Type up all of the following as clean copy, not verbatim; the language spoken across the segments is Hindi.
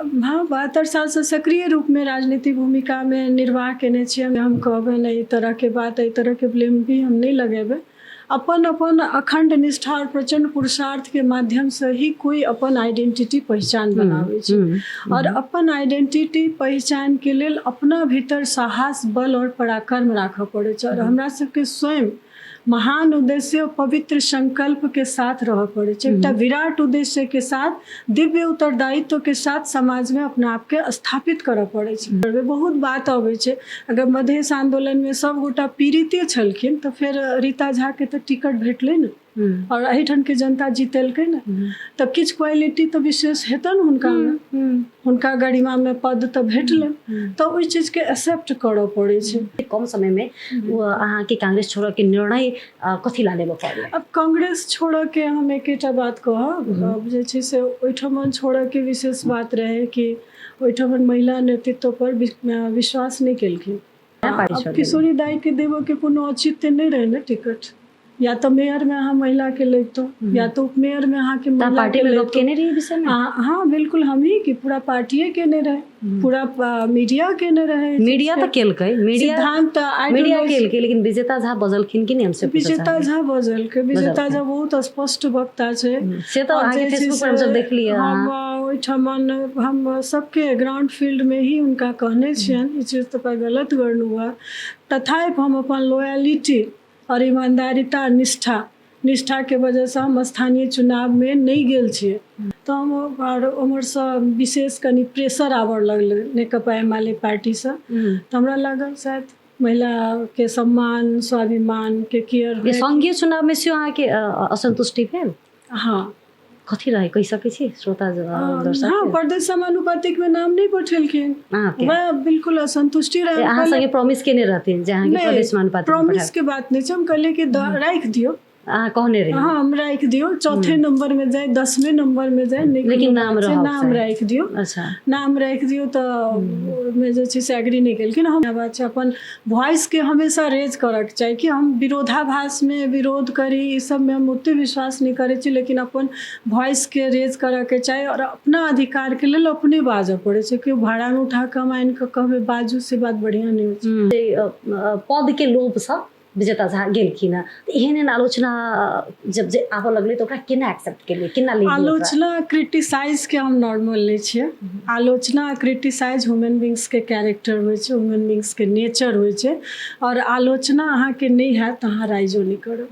हाँ 72 साल से सक्रिय रूप में राजनीतिक भूमिका में निर्वाह केने छियै। हम कहबै नहीं ई तरह के बात, ई तरह के ब्लेम भी हम नहीं लगेबै। अपन अपन अखंड निष्ठा और प्रचंड पुरुषार्थ के माध्यम से ही कोई अपन आइडेंटिटी पहचान बनाबै छै। और अपन आइडेंटिटी पहचान के लेल अपना भीतर साहस, बल और पराक्रम राखऽ पड़ै छै। और हमरा सबके स्वयं महान उद्देश्य, पवित्र संकल्प के साथ रह पड़े छै। एकटा विराट उद्देश्य के साथ, दिव्य उत्तरदायित्व के साथ समाज में अपना आप के स्थापित करऽ पड़े छै। बहुत बात अबै छै, अगर मधेश आंदोलन में सब गोटा पीड़िते छलखिन तो फिर रीता झा के तो टिकट भेटलै ने और एहिठाम के जनता जीतेलकै ने, तो किछ क्वालिटी तो विशेष हेतन हुनका में, हुनका गरिमा में पद तो भेटलन, तो ओइ चीज के एक्सेप्ट करऽ पड़े छै। कम समय में अहाँ के कांग्रेस छोड़ऽ के निर्णय कथी ला लेबऽ पड़लै? अब कांग्रेस छोड़ऽ के हम एकेटा बात कहब, अब जे छै से ओइठमन छोड़ऽ के विशेष बात रहे कि ओइठमन महिला नेतृत्व पर विश्वास नहीं केलखिन। अब किशोरी दाई के देबऽ के कोनो औचित्य नहीं रहे ने टिकट। या तो मेयर में अहाँ महिला के लेतो, या तो उपमेयर में अहाँ के महिला पार्टी में लोग केने रही विषय में। हाँ बिल्कुल, हम ही की पूरा पार्टिए केने रहे, पूरा मीडिया केने रहे। मीडिया तो केलकै, मीडिया सिद्धांत मीडिया केलकै, लेकिन विजेता झा बजलखिन कि नहीं हमसे? विजेता झा बजलकै, विजेता झा बहुत स्पष्ट वक्ता छै। से तो आगे फेसबुक पर हम सब देख लिए। हम ओइठमन हम सबके ग्राउंड फील्ड में ही उनका कहने छियन, ई चीज तो गलत गर्नु हुआ। तथापि हम अपन लॉयलिटी और ईमानदारिता, निष्ठा के वजह से हम स्थानीय चुनाव में नहीं गेल छियै। तो हम उमर से विशेष कनी प्रेशर आबऽ लगलै नेकपा एमाले पार्टी से, तो हमरा लागल शायद महिला के सम्मान, स्वाभिमान के केयर। संघीय चुनाव में से अहाँ के असंतुष्टि भेल? हाँ। कथी रहे कहि सकै छी श्रोता दर्शक? हाँ, प्रदेश समानुपातिक में नाम नहीं पठेलखिन, वह बिल्कुल असंतुष्टि रहे। अहाँ संगे प्रॉमिस केने रहथिन जे अहाँ के प्रदेश समानुपातिक? प्रॉमिस के बात नहीं छै, हम कहले कि राख दियो। अहाँ कहने रही? हाँ, हम राख दियो, चौथे नंबर में जाए, 10वें नंबर में जाए, लेकिन नाम राख दियो। अच्छा, नाम राख दियो तो में जे छै से एग्री नहीं केलखिन। हम बात छै अपन वॉइस के हमेशा रेज करऽ के चाही कि हम विरोधाभास में विरोध करी, ई सब में हम ओते विश्वास नहीं करे छी, लेकिन अपन वॉइस के रेज करऽ के चाही और अपना अधिकार के लेल अपने बाजऽ पड़े छै। कि भाड़ा में उठा के हम आइन के कहबै बाजू, से बात बढ़िया नहीं होइ छै। पद के लोभ से विजेता झा गेलखिन, एहन आलोचना जब जे आबऽ लगलै तो ओकरा केना एक्सेप्ट केलियै, केना लेलियै? आलोचना क्रिटिसाइज के हम नॉर्मल लै छियै। आलोचना क्रिटिसाइज ह्यूमन बींग्स के कैरेक्टर होइ छै, ह्यूमन बींग्स के नेचर होइ छै, और आलोचना अहाँ के नहीं है तो अहाँ राइजो नहीं करो।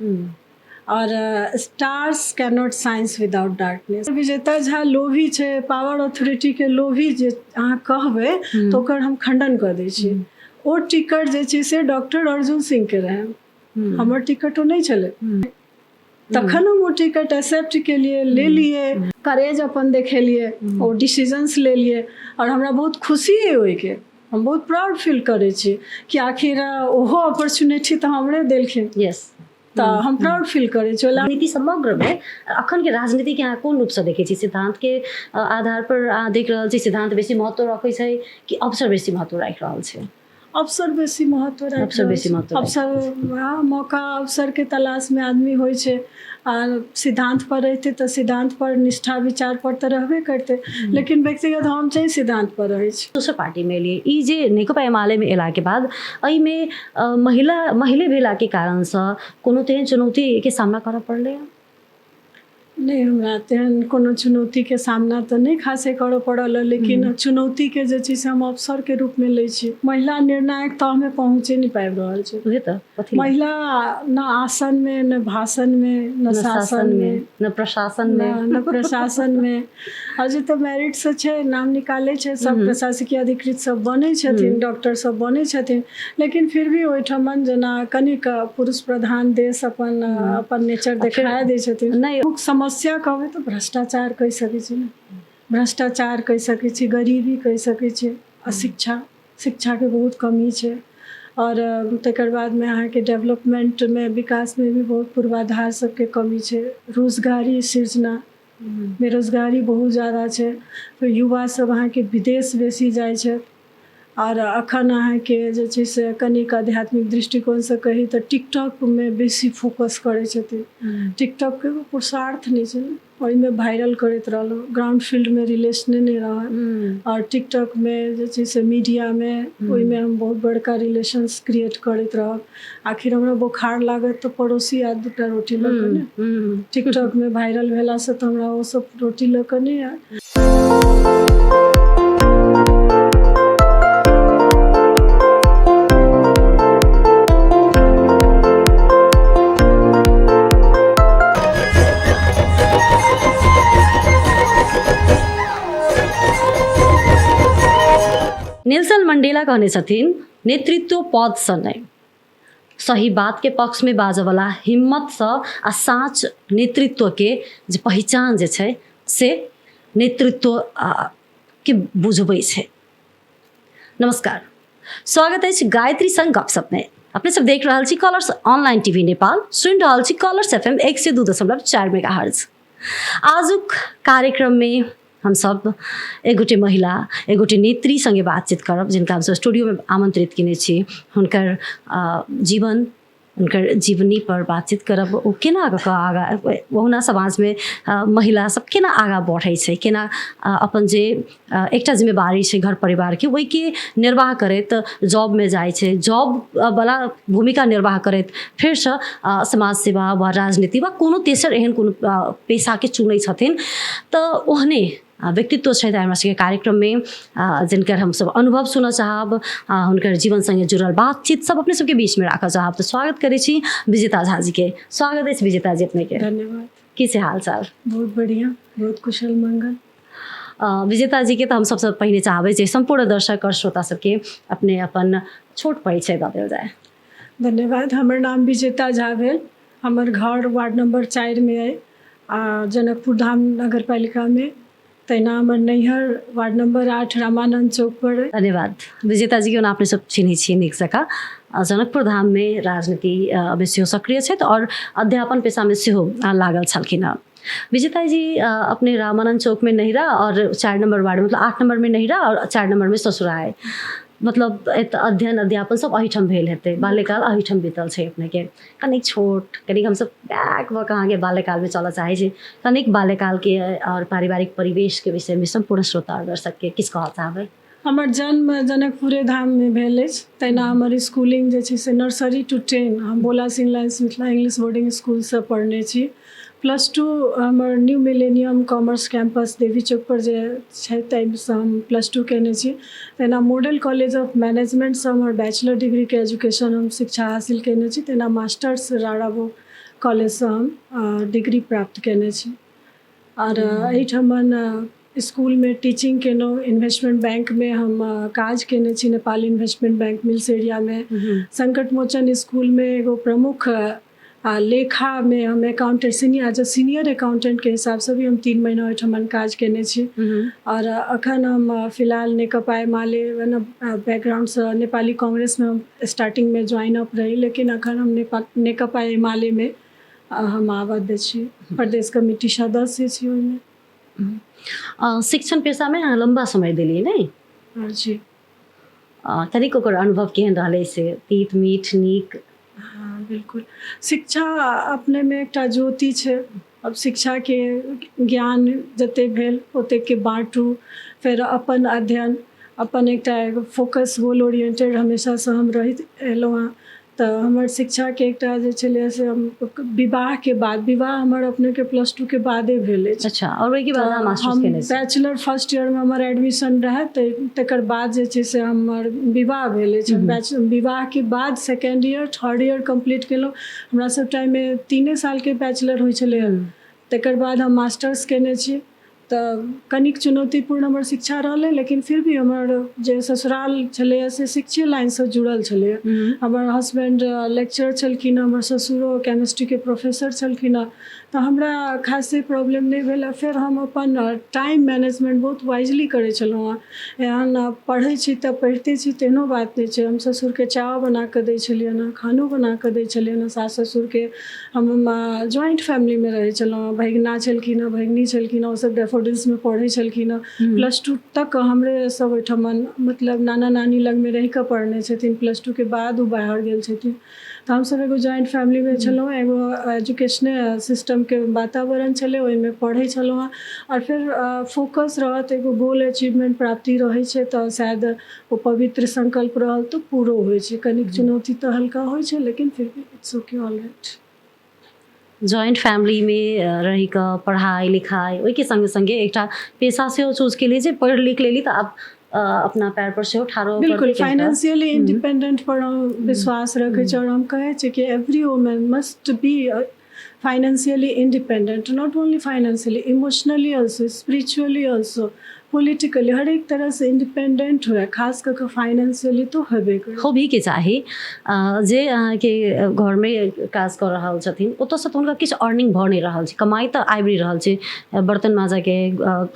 और stars can not science without darkness. विजेता झा लोभी छै, पावर अथॉरिटी के लोभी जे अहाँ कहबै तो ओकर हम खंडन कर दै छी। ओ टिकट जे छै से डॉक्टर अर्जुन सिंह के रहे, हमर टिकटो नहीं चले, तखन हम वो टिकट एक्सेप्ट के लिए ले लिए, करेज अपन देखेलिए, और डिसीजंस ले लिए, और हमरा बहुत खुशी है ओइ के। हम बहुत प्राउड फील करे छी कि आखिर ओहो अपॉर्चुनिटी तो हमरे देलखिन। यस, तो हम प्राउड फील करे छी। राजनीति समग्र में अखन के राजनीति के अहाँ कोन रूप से देखे छी? सिद्धांत के आधार पर अहाँ देख रहल छी सिद्धांत बेसी महत्व रखै छै कि अवसर बेसी महत्व राखि रहल छै? अवसर बेसी महत्व अवसर मौका अवसर के तलाश में आदमी होइ छै। सिद्धांत पर रहते तो सिद्धांत पर निष्ठा विचार पर तो रहबे करते, लेकिन व्यक्तिगत हम चाहिँ सिद्धांत पर रहे छी। दोसर पार्टी में लिए ई जे नेकपा एमाले में एला के बाद एहि में महिला भेला के कारण से कोनो तेहन चुनौती के सामना करऽ पड़लै? नहीं, हमरा तेहन कोनो चुनौती के सामना तो नहीं खासे करऽ पड़ल, लेकिन चुनौती के जे छै से हम अवसर के रूप में लै छी। महिला निर्णायक तह में पहुँचे नहीं पाबि रहल छै। महिला न आसन में, न भाषण में, न शासन में, न प्रशासन में। अजे तो मेरिट से छै, नाम निकाले छै, सब प्रशासकीय अधिकृत सब बनै छथिन, डॉक्टर सब बनै छथिन, लेकिन फिर भी ओइठमन जेना कनिक पुरुष प्रधान देश अपन नेचर देखाय दै छथिन। नहीं समस्या कहबै तो भ्रष्टाचार कहि सकै छी, भ्रष्टाचार कहि सकै छी, गरीबी कहि सकै छी, शिक्षा के बहुत कमी छै, और तकर बाद में अहाँ के डेवलपमेंट में, विकास में भी बहुत पूर्वाधार सबके कमी छै। रोजगारी सृजना, बेरोजगारी बहुत ज़्यादा छै, तो युवा सब अहाँ के विदेश बेसी जाइ छै। और अखन अहाँ के जे छै से कनिक आध्यात्मिक दृष्टिकोण से कही तो टिकटॉक में बेसी फोकस करे छथिन। टिकटॉक के पुरुषार्थ नहीं छै, ओहिमे वायरल करैत रहलहुँ, ग्राउंड फील्डमे रिलेशने नहीं रहा। और टिकटॉक में जे छै से मीडिया में ओहिमे हम बहुत बड़का रिलेशंस क्रिएट करैत रहब। आखिर हमरा बोखार लागत तो पड़ोसी आ 2टा रोटी लऽ कऽ ने, टिकटॉक में वायरल भेला से तो हमरा वो सब रोटी लऽ कऽ नहीं आयल। नेल्सन मंडेला कहने छथिन नेतृत्व पद से नहीं, सही बात के पक्ष में बाजऽ वाला हिम्मत से आ साँच नेतृत्व के जे पहचान जे छै से नेतृत्व के बुझबै छै। नमस्कार, स्वागत है गायत्री संग गपशप में। अपने सब देख रहा छी कलर्स ऑनलाइन टीवी नेपाल, सुन रहा छी कलर्स FM 102.4 मेगाहर्ज। आजुक कार्यक्रम में हम सब एगोटे महिला एगोटे नेत्री संगे बातचीत करब, जिनका हम सब स्टूडियो में आमंत्रित किने छी। हुनकर जीवन हुनकर जीवनी पर बातचीत करब। ओ केना आगा ओहुना समाज में महिला सब केना आगा बढ़ै छै, केना अपन जे एकटा जिम्मेवारी छै घर परिवार के वही के निर्वाह करैत जॉब में जाइ छै, जॉब वाला भूमिका निर्वाह करैत फिर से समाज सेवा वा राजनीति वा कोनो तेसर एहन कोनो पेशा के चुनै छथिन। तो ओहने व्यक्तित्व छै हमरा सबके कार्यक्रम में जिनकर हम सब अनुभव सुनऽ चाहब, हुनकर जीवन संगे जुड़ल बातचीत सब अपने सबके बीच में राखऽ चाहब। तो स्वागत करै छी विजेता झा जी के। स्वागत है विजेता जी अपने के। धन्यवाद। की छै हाल चाल? बहुत बढ़िया, बहुत कुशल मंगल। विजेता जी के तो हम सबसे पहले चाहबै जे संपूर्ण दर्शक और श्रोता सबके अपने अपन छोट परिचय दऽ देल जाय। धन्यवाद। हमर नाम विजेता झा भेल। हमर घर वार्ड नंबर 4 में है, जनकपुर धाम नगर पालिका में। तैना हमर नैहर वार्ड नंबर 8 रामानंद चौक पर है। धन्यवाद विजेता जी के। अपने सब चिन्है छी नीक जकाँ। जनकपुर धाम में राजनीति में सेहो सक्रिय छथि और अध्यापन पेशा में सेहो लागल छलखिन हँ। विजेता जी अपने रामानंद चौक में नैहरा और 4 नंबर वार्ड मतलब 8 नंबर में नैहरा और 4 नंबर में ससुराल, मतलब अध्ययन अध्यापन सब अहिठम भेल हेतै, बाल्यकाल अहिठम बीतल छै अपने के। कनिक छोट कनिक हम सब बैक व कहाँ के बाल्यकाल में चलऽ चाहे छी, कनिक बाल्यकाल के और पारिवारिक परिवेश के विषय में संपूर्ण श्रोता और दर्शक के किस कहऽ चाहबै? हमर जन्म जनकपुरे धाम में भेल अछि। तहिना हमर स्कूलिंग जे छै से नर्सरी टू 10 हम बोला Singh lines Mithila English boarding school से पढ़ने छी। +2 हमर न्यू मिलेनियम कॉमर्स कैंपस देवी चौक पर जे छै ताहिसँ हम +2 केने छी। तहिना मॉडल कॉलेज ऑफ मैनेजमेंट से हमर बैचलर डिग्री के एजुकेशन हम शिक्षा हासिल केने छी। तहिना मास्टर्स राराबो कॉलेज से हम डिग्री प्राप्त केने छी। और एहिठमन स्कूल में टीचिंग केलहुँ। इन्वेस्टमेंट बैंक में हम काज केने छी, Nepal investment bank mills area में। संकट मोचन स्कूल में एगो प्रमुख लेखा में हम अकाउंटेंट सीनियर अकाउंटेंट के हिसाब से भी हम 3 महीना ओहिठमन काज केने छी। और अखन हम फिलहाल नेकपा एमाले बैकग्राउंड से नेपाली कांग्रेस में हम स्टार्टिंग में ज्वाइन अप रही, लेकिन अखन हम नेकपा एमाले में हम आबद्ध छी, प्रदेश कमेटी सदस्य छी ओहिमे। शिक्षण पेशा में लंबा समय दिलिए नहीं जी। तनिक ओकर अनुभव केहन रहलै से तीत मीठ नीक? हाँ बिल्कुल। शिक्षा अपने में एकटा ज्योति छै। अब शिक्षा के ज्ञान जते भेल ओते के बाँटू, फिर अपन अध्ययन अपन एकटा फोकस गोल ओरिएंटेड हमेशा से हम रहित एलहुँ हँ। तो हमर शिक्षा के एकटा जे छलै से हम विवाह के बाद, विवाह हमर अपने के +2 के बादे भेल अछि। अच्छा, और ओहि के बाद हम मास्टर्स केने छी। बैचलर फर्स्ट ईयर में हमर एडमिशन रहे, तकर बाद जे छै से हमर विवाह भेल अछि। विवाह के बाद second year third year complete केलहुँ। हमरा सब टाइम में 3 साल के बैचलर होइ छलै। तकर बाद हम मास्टर्स केने छी। तो कनिक चुनौतीपूर्ण हमर शिक्षा रहलै, लेकिन फिर भी हमर जे ससुराल छलै से शिक्षे लाइन से जुड़ल छलै। हमर हस्बैंड लेक्चरर छलखिन, हमर ससुरो केमिस्ट्री के प्रोफेसर छलखिन। तो हमरा खासे प्रॉब्लम नहीं भेल। फिर हम अपन टाइम मैनेजमेंट बहुत वाइजली करै छलहुँ हँ। एहन पढ़ै छी तऽ पढ़िते छी तेहनो बात नहीं छै। हम ससुर के चाय बना कऽ दै छलियनि हँ, खानो बना कऽ दै छलियनि हँ सास ससुर के। हम जॉइंट फैमिली में रहै छलहुँ हँ। भगिना छलखिन हँ, भगिनी छलखिन हँ, ओ सब डैफोडिल्स में पढ़े छलखिन हँ। +2 तक हमरे सब ओहिठमन मतलब नाना नानी लग में रहि कऽ पढ़ने छथिन। +2 के बाद ओ बाहर गेल छथिन। तऽ हमसब एगो जॉइंट फैमिली में छलहुँ। एगो एजुकेशनल सिस्टम के वातावरण छलै, ओहिमे पढ़ै छलहुँ हँ। और फिर फोकस रहत, एगो गोल अचीवमेंट प्राप्ति रहै छै तऽ शायद ओ पवित्र संकल्प रहल तऽ पूरो होइ छै। कनिक चुनौती तऽ हल्का होइ छै, लेकिन फिर भी it's okay, all right. Joint family में रहि कऽ पढ़ाई लिखाई ओहिके संगे संगे एकटा पेशा सेहो चूज केली जे पढ़ि लिख लेली तऽ आब अपना पैर पर सेहो ठाढ़ो बिल्कुल फाइनेंशियली इंडिपेंडेंट पर हम विश्वास रखै छी। और हम कहै छी कि every woman must be financially independent, not only financially, emotionally also, spiritually also, politically, हर एक तरह से इंडिपेंडेंट हुए, खास करके फाइनेंशियली तो हेबे करे। होबी के चाही। जे अहाँके घरमे काज कर रहल छथिन ओतऽसँ तऽ हुनका किछु अर्निंग भऽ नहि रहल छै, कमाई तऽ आबि रहल छै, बर्तन माजऽके,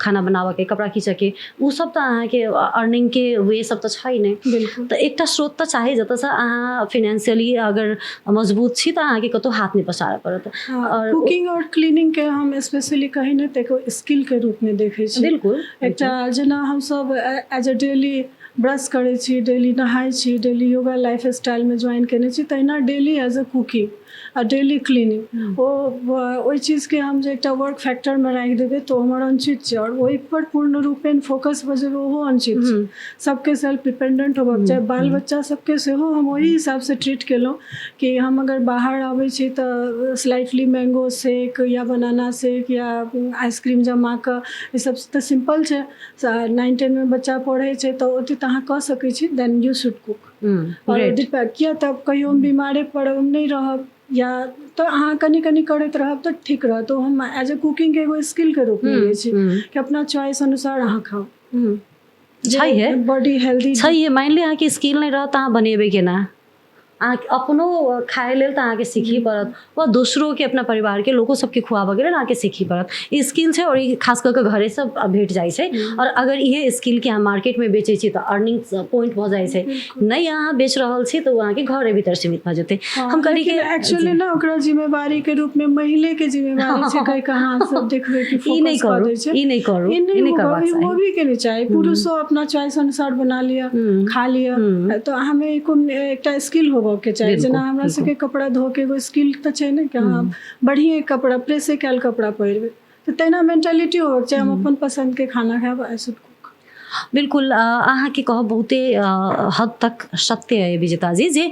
खाना बनाबऽके, कपड़ा खींचऽके, उ सब तऽ अहाँके अर्निंगके वे सब तऽ छै नहि। बिल्कुल। तऽ एकटा स्रोत तऽ चाही जतऽसँ अहाँ फाइनेंशियली अगर मजबूत छी तऽ अहाँके कतौ हाथ नहीं पसारऽ पड़त। और कुकिंग और क्लीनिंग के हम स्पेशली कहीं ना तो स्किल के रूप में देखे छी। बिल्कुल। एकटा जेना हम सब एज अ डेली ब्रश करै छी, डेली नहाय छी, डेली योगा लाइफ स्टाइल में ज्वाइन केने छी, तहिना डेली एज अ कुकिंग आ डेली क्लीनिंग ओहि चीज के हम जे एकटा वर्क फैक्टर में राखि देबै तो हमर अनचित छै। और ओहि पर पूर्ण रूपेण फोकस बजेबै ओहो अनचित छै। सबके सेल्फ डिपेंडेंट होबक चाही, बाल बच्चा सबके सेहो हम ओही हिसाब से ट्रीट केलहुँ कि हम अगर बाहर आबै छी तऽ स्लाइटली मैंगो शेक या बनाना शेक या आइसक्रीम जमा कऽ, ई सब तऽ सिंपल छै। 9-10 में बच्चा पढ़ै छै तऽ ओते तऽ अहाँ कऽ सकै छी, देन यू शुड कुक। और किया तब कहियो हम बीमारे पड़ब, नहीं रहब, या तो अहाँ कनी कनी करैत रहब तऽ ठीक रहत। तो हम एज ए कुकिंग के एगो स्किल के रूप में लै छी कि अपना चॉइस अनुसार अहाँ खाओ। छै बॉडी हेल्दी छै। मान ली अहाँके स्किल नहीं रहत, अहाँ बनेबै केना? अहाँ अपनो खाए लेल तऽ अहाँके सीखी पड़त, वा दोसरो के, अपना परिवार के लोगों सबके खुआबऽ के लेल अहाँके सीखी पड़त। ई स्किल छै और ई खास करके घरे से भेट जाइ छै। और अगर इहे स्किल के अहाँ मार्केट में बेचै छी तऽ अर्निंग पॉइंट भऽ जाइ छै। नहीं अहाँ बेच रहल छी तऽ अहाँके घरे भीतर सीमित भऽ जेतै। हम कनी के एक्चुअली ना ओकरा जिम्मेवारी के रूप में महिला के जिम्मेवारी छै, कई कहाँ सब देखबै कि फोकस कर दै छै। ई नहीं करू, ई नहीं करबाक चाही। वो भी के नहीं चाही। पुरुषो अपना चॉइस अनुसार बना लिया, खा लिया। तो हमें एकटा स्किल होबो के चाही। जेना हमरा सबके कपड़ा धो के एगो स्किल तऽ छै ने कि हम बढ़िया कपड़ा प्रेस कैल कपड़ा पहिरबै, तो तेना मेंटालिटी होबक चाही। हम अपन पसंद के खाना खाएब, आई शुड कुक। बिल्कुल। अहाँके कहब बहुते हद तक सत्य है विजेता जी, जे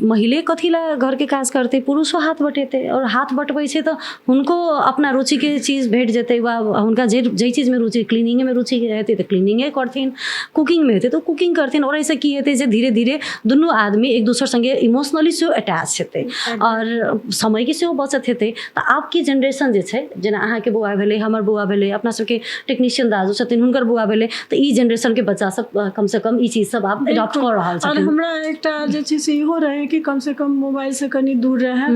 महिले कथी ला घर के काज करते, पुरुषो हाथ बटेते। और हाथ बटबै छै तऽ हुनको अपना रुचि के चीज भेट जेतै, वा हुनका जे चीज में रुचि, क्लीनिंग में रुचि हेतै तऽ क्लीनिंगे करथिन, कुकिंग में हेतै तऽ कुकिंग करथिन। और ऐसे की हेतै जे धीरे धीरे दुनू आदमी एक दोसर संगे इमोशनली सेहो अटैच हेतै और समय के सेहो बचत हेतै। तऽ आब की जनरेशन जे छै, जेना अहाँके बौआ भेलै, हमर बौआ भेलै, अपना सबके टेक्नीशियन दाजू छथिन हुनकर बौआ भेलै, तऽ ई जनरेशन के बच्चा सब कम से कम ई चीज सब आप अडॉप्ट कर रहल छथिन। और हमरा एकटा जे छै से इहो रहे कि कम से कम मोबाइल से कनी दूर रहे,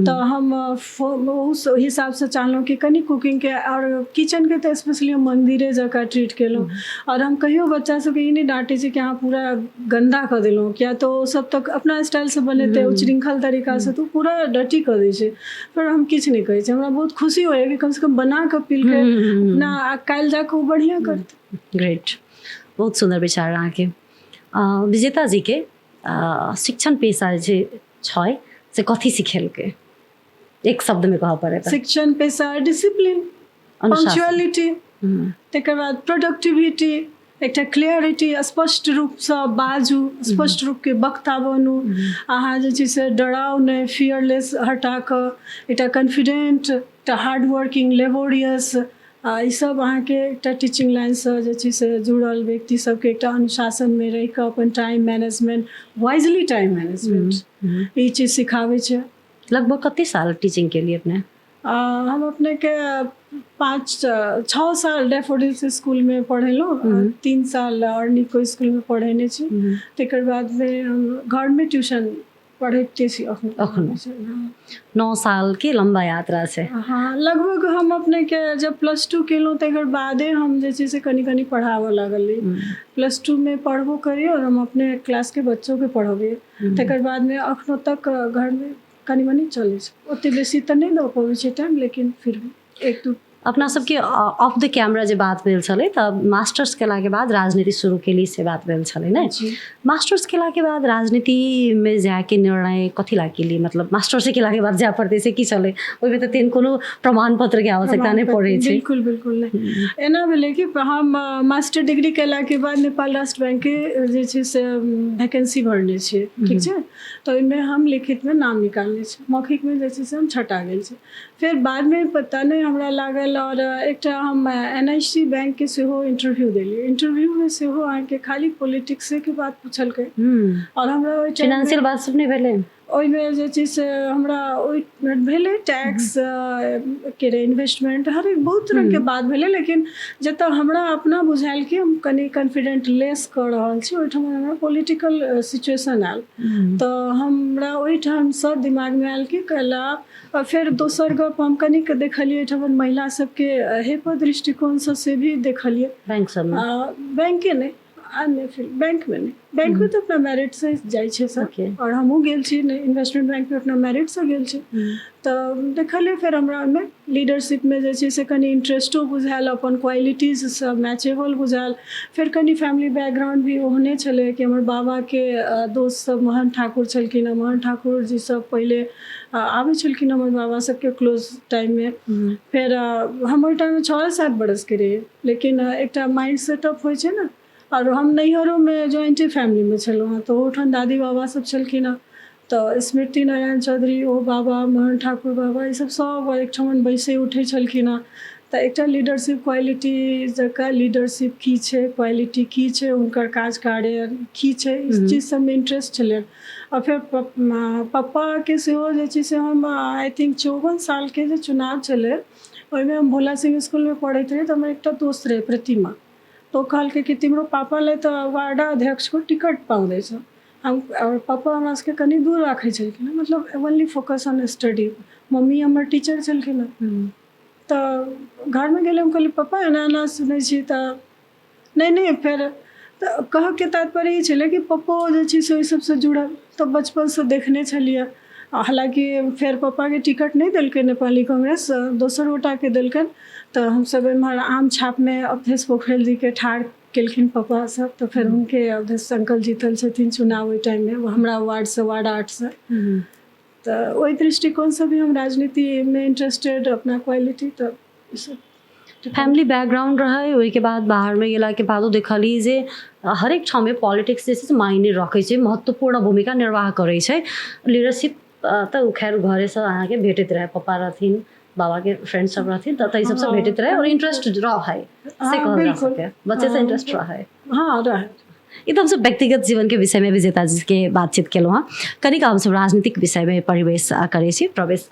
तो हम उस हिसाब से चाहलहुँ कि कनी कुकिंग के और किचन के तो स्पेशली हम मंदिरे जकाँ ट्रीट केलहुँ। और हम कहियो बच्चा सबके ई नहीं डांटे छी कि अहाँ पूरा गंदा कर देलहुँ, किया तो सब तक अपना स्टाइल से बनेते, उच्चृंखल तरीका से, तो पूरा डर्टी कर दै छै। पर हम किछु नहीं कहै छी, हमरा बहुत खुशी होइए कि कम से कम बना कऽ पील के ना काल्हि जाके बढ़िया करते। ग्रेट, बहुत सुंदर विचार अहाँके। विजेता जी के शिक्षण पेशा जे छै से कथी सिखेलकै, एक शब्द में कहऽ पड़े? शिक्षण पेशा डिसिप्लिन, पंक्चुअलिटी, तकर बाद प्रोडक्टिविटी, एकटा क्लियरिटी, स्पष्ट रूप से बाजू, स्पष्ट रूप के वक्ता बनू। अहाँ जे छै से डराउ नहीं, फियरलेस हटा कऽ, एकटा कॉन्फिडेंट, एकटा हार्ड वर्किंग, लेबोरियस, ई सब अहाँके एकटा टीचिंग लाइन से जे छै से जुड़ल व्यक्ति सबके एकटा अनुशासन में रहि कऽ अपन time management, wisely time management, ई चीज सिखाबै छै। लगभग कते साल टीचिंग के लिए अपने? हम अपने के 5-6 साल डैफोडिल्स स्कूल में पढ़ेलहुँ, 3 साल और निको स्कूल में पढ़ेने छी। तकर बाद में हम घर में ट्यूशन पढ़ैते छी अखनो। 9 साल के लंबा यात्रा छै। हाँ, लगभग हम अपने के जब +2 केलहुँ तकर बादे हम जे छै से कनी कनी पढ़ाबऽ लागलियै। +2 में पढ़बो करियै और हम अपने क्लास के बच्चों के पढ़बियै। तकर बाद में अखनो तक घर में कनी मनी चलै छै, ओते बेसी तऽ नहीं दऽ पबै छै टाइम, लेकिन फिर भी 1-2 अपना सबके ऑफ द कैमरा जे बात भेल छलै तऽ मास्टर्स केलाके बाद राजनीति शुरू केली से बात भेल छलै ने। मास्टर्स केलाके बाद राजनीतिमे जाके निर्णय कथी ला केली, मतलब मास्टर्स केलाके बाद जाए पड़तै से की छलै, ओहिमे तऽ तेहन कोनो प्रमाण पत्रके आवश्यकता नहि पड़ै छै। बिल्कुल बिल्कुल नहीं एना भेलै कि हम मास्टर डिग्री केलाके बाद नेपाल राष्ट्र बैंकके जे छै से वैकेंसी भरने छियै, ठीक छै। तऽ ओहिमे हम लिखितमे नाम निकालने छी, मौखिकमे जे छै से हम छटा गेल छी। फिर बादमे पता नहीं हमरा लागल और एकटा हम NIC बैंक के सेहो इंटरव्यू देलियै। इंटरव्यूमे सेहो अहाँके खाली पॉलिटिक्सेके बात पूछलकै और हमरा ओहि फाइनेंशियल बात सब नहि भेलै। ओहिमे जे छै से हमरा ओहि भेलै टैक्स के इन्वेस्टमेंट हरेक बहुत तरहके बात भेलै, लेकिन जतऽ हमरा अपना बुझायल कि हम कनि कॉन्फिडेंट लेस कऽ रहल छी ओहिठाम हमरा पॉलिटिकल सिचुएशन आयल। तऽ हमरा ओहिठामसँ दिमागमे आयल कि कैला फिर दोसर गप हम कनिक देखलियै एहिठाम महिला सबके हेप दृष्टिकोणसँ से भी देखलियै। बैंक सबमे बैंके नहि अन्य फिर बैंक में नहीं, बैंक में तो अपना मेरिट से जाइ छै सब और हमहूँ गेल छी इन्वेस्टमेंट बैंक में अपना मेरिट से गेल छी। तऽ देखलियै फिर हमरा ओहिमे लीडरशिपमे जे छै से कनि इंटरेस्टो बुझायल, अपन क्वालिटीज सब मैचेबल बुझायल। फिर कनि फैमिली बैकग्राउंड भी ओहने छलै कि हमर बाबाके दोस्त सब मोहन ठाकुर छलखिन हँ, मोहन ठाकुर जी सब पहिले आबै छलखिन हमर बाबा सबके क्लोज टाइममे। फिर हम ओहि टाइममे 6-7 बरसके रहियै, लेकिन एकटा माइंड सेटअप होइ छै ने। और हम नैहरोमे जॉइंटे फैमिलीमे छलहुँ हँ, तऽ ओहिठाम दादी बाबा सब छलखिन हँ। तऽ स्मृति नारायण चौधरी ओ बाबा, मोहन ठाकुर बाबा, ई सब एकठमन बैसै उठै छलखिन हँ। तऽ एकटा लीडरशिप क्वालिटी जकर लीडरशिप की छै, क्वालिटी की छै, हुनकर काज कार्य की छै, इस चीज सबमे इंटरेस्ट छलै। और फिर पप्पाके सेहो जे छै से हम आई थिंक 54 सालके जे चुनाव छलै ओहिमे हम भोला सिंह इसकुलमे पढ़ैत रही। तऽ हमर एकटा दोस्त रहै प्रतिमा, तो कहलकै कि तिम्रो पापाले तऽ वार्ड अध्यक्षको टिकट पाउँदैछ। हम और पापा हमरा सबके कनि दूर राखै छलखिन, मतलब only focus on study. Mummy हमर टीचर छलखिन हँ। तऽ घरमे गेलै हम कहलियै पप्पा एना एना सुनै छी, तऽ नहीं फेर तऽ कहऽके तात्पर्य ई छलै कि पप्पो जे छै से ओहि सबसँ जुड़ल, तऽ बचपनसँ देखने छलियै। हालांकि फेर पप्पाके टिकट नहीं देलकै नेपाली कांग्रेस, दोसर गोटाके देलकनि। तऽ हमसब एम्हर आम छापमे अवधेश पोखरेल जीके ठाढ़ केलखिन पप्पा सब, तो फिर हुनके अवधेश अंकल जीतल छथिन चुनाव ओहि टाइममे हमरा वार्डसँ, वार्ड 8 तऽ ओहि दृष्टिकोणसँ भी हम राजनीतिमे इंटरेस्टेड, अपना क्वालिटी। तऽ ई सब फैमिली बैकग्राउंड रहै, ओहिके बाद बाहरमे गेलाके बादो देखली जे हरेक ठाउँमे पॉलिटिक्स जे छै से मायने रखै छै, महत्वपूर्ण भूमिका निर्वाह करै छै। लीडरशिप तऽ खैर घरेसँ अहाँके भेटैत रहै, पप्पा रहथिन, बाबा के फ्रेंड सब रहथिन, तऽ ताहि सबसँ भेटैत रहे और इंटरेस्ट रहे से कहल जा सके, बच्चे से इंटरेस्ट रहे। हाँ रहे। ई तऽ हमसब व्यक्तिगत जीवनके विषयमे विजेता जीके बातचीत केलहुँ हँ। कनिक हमसब राजनीतिक विषयमे प्रवेश करै छी। प्रवेश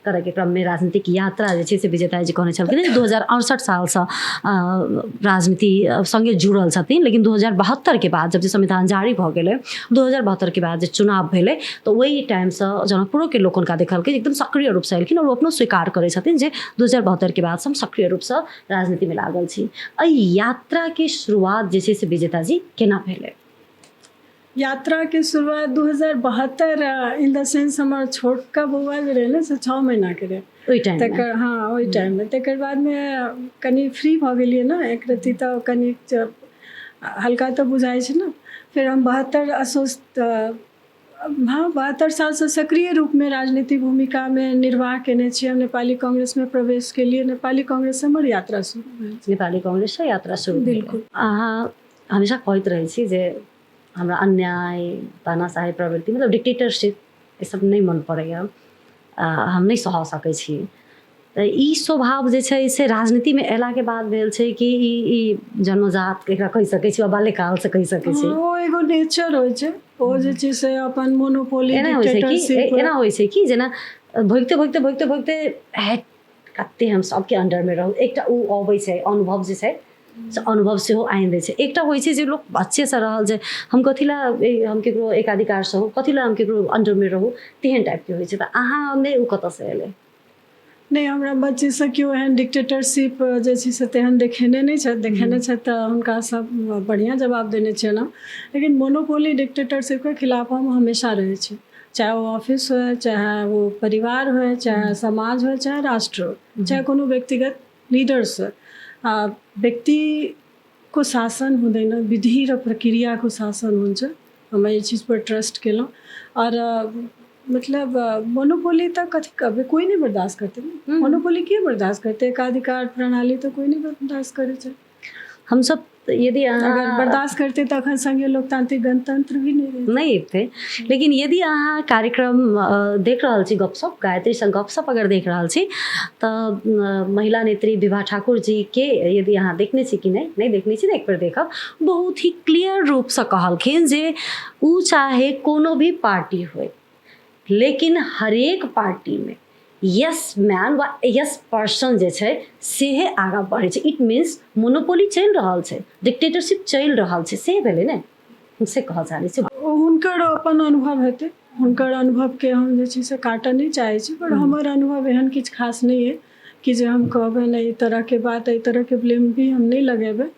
करैके क्रममे राजनीतिक यात्रा जे छै से विजेता जी कहने छलखिन 2068 सालसँ राजनीति सँगे जुड़ल छथिन, लेकिन 2072 के बाद जब जे संविधान जारी भऽ गेलै, 2072 के बाद जे चुनाव भेलै, तऽ ओहि टाइमसँ जनकपुरोके लोक हुनका देखलकै एकदम सक्रिय रूपसँ एलखिन और ओ अपनो स्वीकार करै छथिन जे 2072 के बाद हम सक्रिय रूपसँ राजनीतिमे लागल छी। एहि यात्राके शुरुआत जे छै से विजेता जी केना भेलै? यात्रा के शुरुआत 2072 इन द सेंस हमर छोटका बौआ जे रहै ने से 6 महीनाके रहै ओहि टाइम। तकर हाँ ओहि टाइममे। तकर बादमे कनि फ्री भऽ गेलियै ने एक रत्ती, तऽ कनि हल्का तऽ बुझाइ छै ने। फिर हम 72 सालसँ सक्रिय रूपमे राजनीतिक भूमिकामे निर्वाह केने छी। हम नेपाली कांग्रेसमे प्रवेश केलियै, नेपाली कांग्रेस हमर यात्रा शुरू भेल। नेपाली कांग्रेससँ यात्रा शुरू भेल। बिल्कुल। अहाँ हमेशा कहैत रहै छी जे हमरा अन्याय, तानाशाही प्रवृत्ति, मतलब डिक्टेटरशिप ई सब नहीं मन पड़ैया, हम नहीं सह सकै छी। तऽ ई स्वभाव जे छै से राजनीतिमे अयलाके बाद भेल छै कि ई जन्मजात एकरा कहि सकै छी, बाल्यकालसँ कहि सकै छी? ओ एगो नेचर होइ छै, ओ जे छै से अपन मोनोपोली डिक्टेटरशिप। एना होइ छै कि जेना भोगते भोगते भोगते भोगते कते हम सबके अंडरमे रहू, एकटा ओ अबै छै अनुभव जे छै से अनुभव सेहो आनि दै छै। एकटा होइ छै जे लोक बच्चेसँ रहल जे हम कथी ला हम केकरो एकाधिकारसँ हो, कथी ला हम केकरो अंडरमे रहू, तेहन टाइपके होइ छै। तऽ अहाँमे ओ कतऽसँ एलै? नहीं हमरा बच्चेसँ केओ एहन डिक्टेटरशिप जे छै से तेहन देखेने नहीं छथि। देखेने छथि तऽ हुनका सब बढ़िआँ जवाब देने छलहुँ, लेकिन मोनोपोली डिक्टेटरशिपके खिलाफ हम हमेशा रहै छी। चाहे वो ऑफिस हो, चाहे वो परिवार हो, चाहे समाज हो, चाहे राष्ट्र हो, चाहे कोनो व्यक्तिगत लिडर्स व्यक्तिको शासन हुँदैन, विधि र प्रक्रियाको शासन हुन्छ। हम ये चीज़ पर ट्रस्ट केलौं। और मतलब मोनोपोली तो कथी कभी कोई नहीं बर्दाश्त करते। मोनोपोली के बर्दाश्त करते? एकाधिकार प्रणाली तो कोई नहीं बर्दाश्त करे छै। हम सब यदि अगर बर्दाश्त करते तो अखन संघीय लोकतांत्रिक गणतंत्र भी नहीं थे। लेकिन यदि अहाँ कार्यक्रम देख रहल छी, गपशप गायत्री सँ गपशप अगर देख रहल छी तऽ महिला नेत्री विभा ठाकुर जी के यदि अहाँ देखने छी कि नहीं देखने छी, एक बेर देखब। बहुत ही क्लियर रूप से कहलखिन जे उ चाहे कोनो भी पार्टी होय, लेकिन हरेक पार्टी में यस मैन वा यस पर्सन जे छै सेहे आगाँ बढ़े छै। इट मीन्स मोनोपोली चल रहल छै, डिक्टेटरशिप चल रहल छै, से भेलै ने से कह चाहै छै। हुनकर अपन अनुभव हेतै, हुनकर अनुभव के हम जे छै से काटऽ नहीं चाहै छी, पर हमर अनुभव एहन किछ खास नहीं है कि जे हम कहबै नहीं ई तरह के बात, ई तरह के ब्लेम भी हम नहीं लगेबै।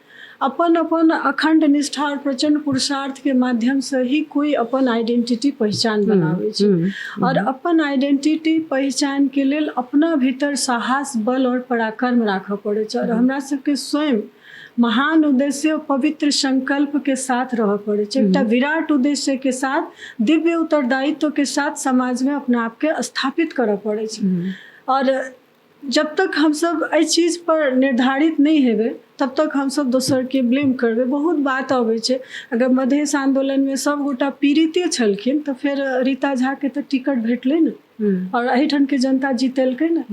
अपन अपन अखंड निष्ठा और प्रचंड पुरुषार्थ के माध्यम से ही कोई अपन आइडेंटिटी पहचान बनाबै छै। और अपन आइडेंटिटी पहचान के लेल अपना भीतर साहस, बल और पराक्रम राखऽ पड़ै छै। और हमरा सबके स्वयं महान उद्देश्य और पवित्र संकल्प के साथ रह पड़े छै। एकटा विराट उद्देश्य के साथ, दिव्य उत्तरदायित्व के साथ समाज में अपना आप के स्थापित करऽ पड़े छै। और जब तक हम सब एहि चीज पर निर्धारित नहीं हेबै तब तक हम सब दोसर के ब्लेम करबै। बहुत बात आबै छै, अगर मधेश आंदोलन में सब गोटा पीड़िते छलखिन तऽ फिर रीता झा के तऽ टिकट भेटलै ने, और एहिठाम के जनता जीतेलकै ने,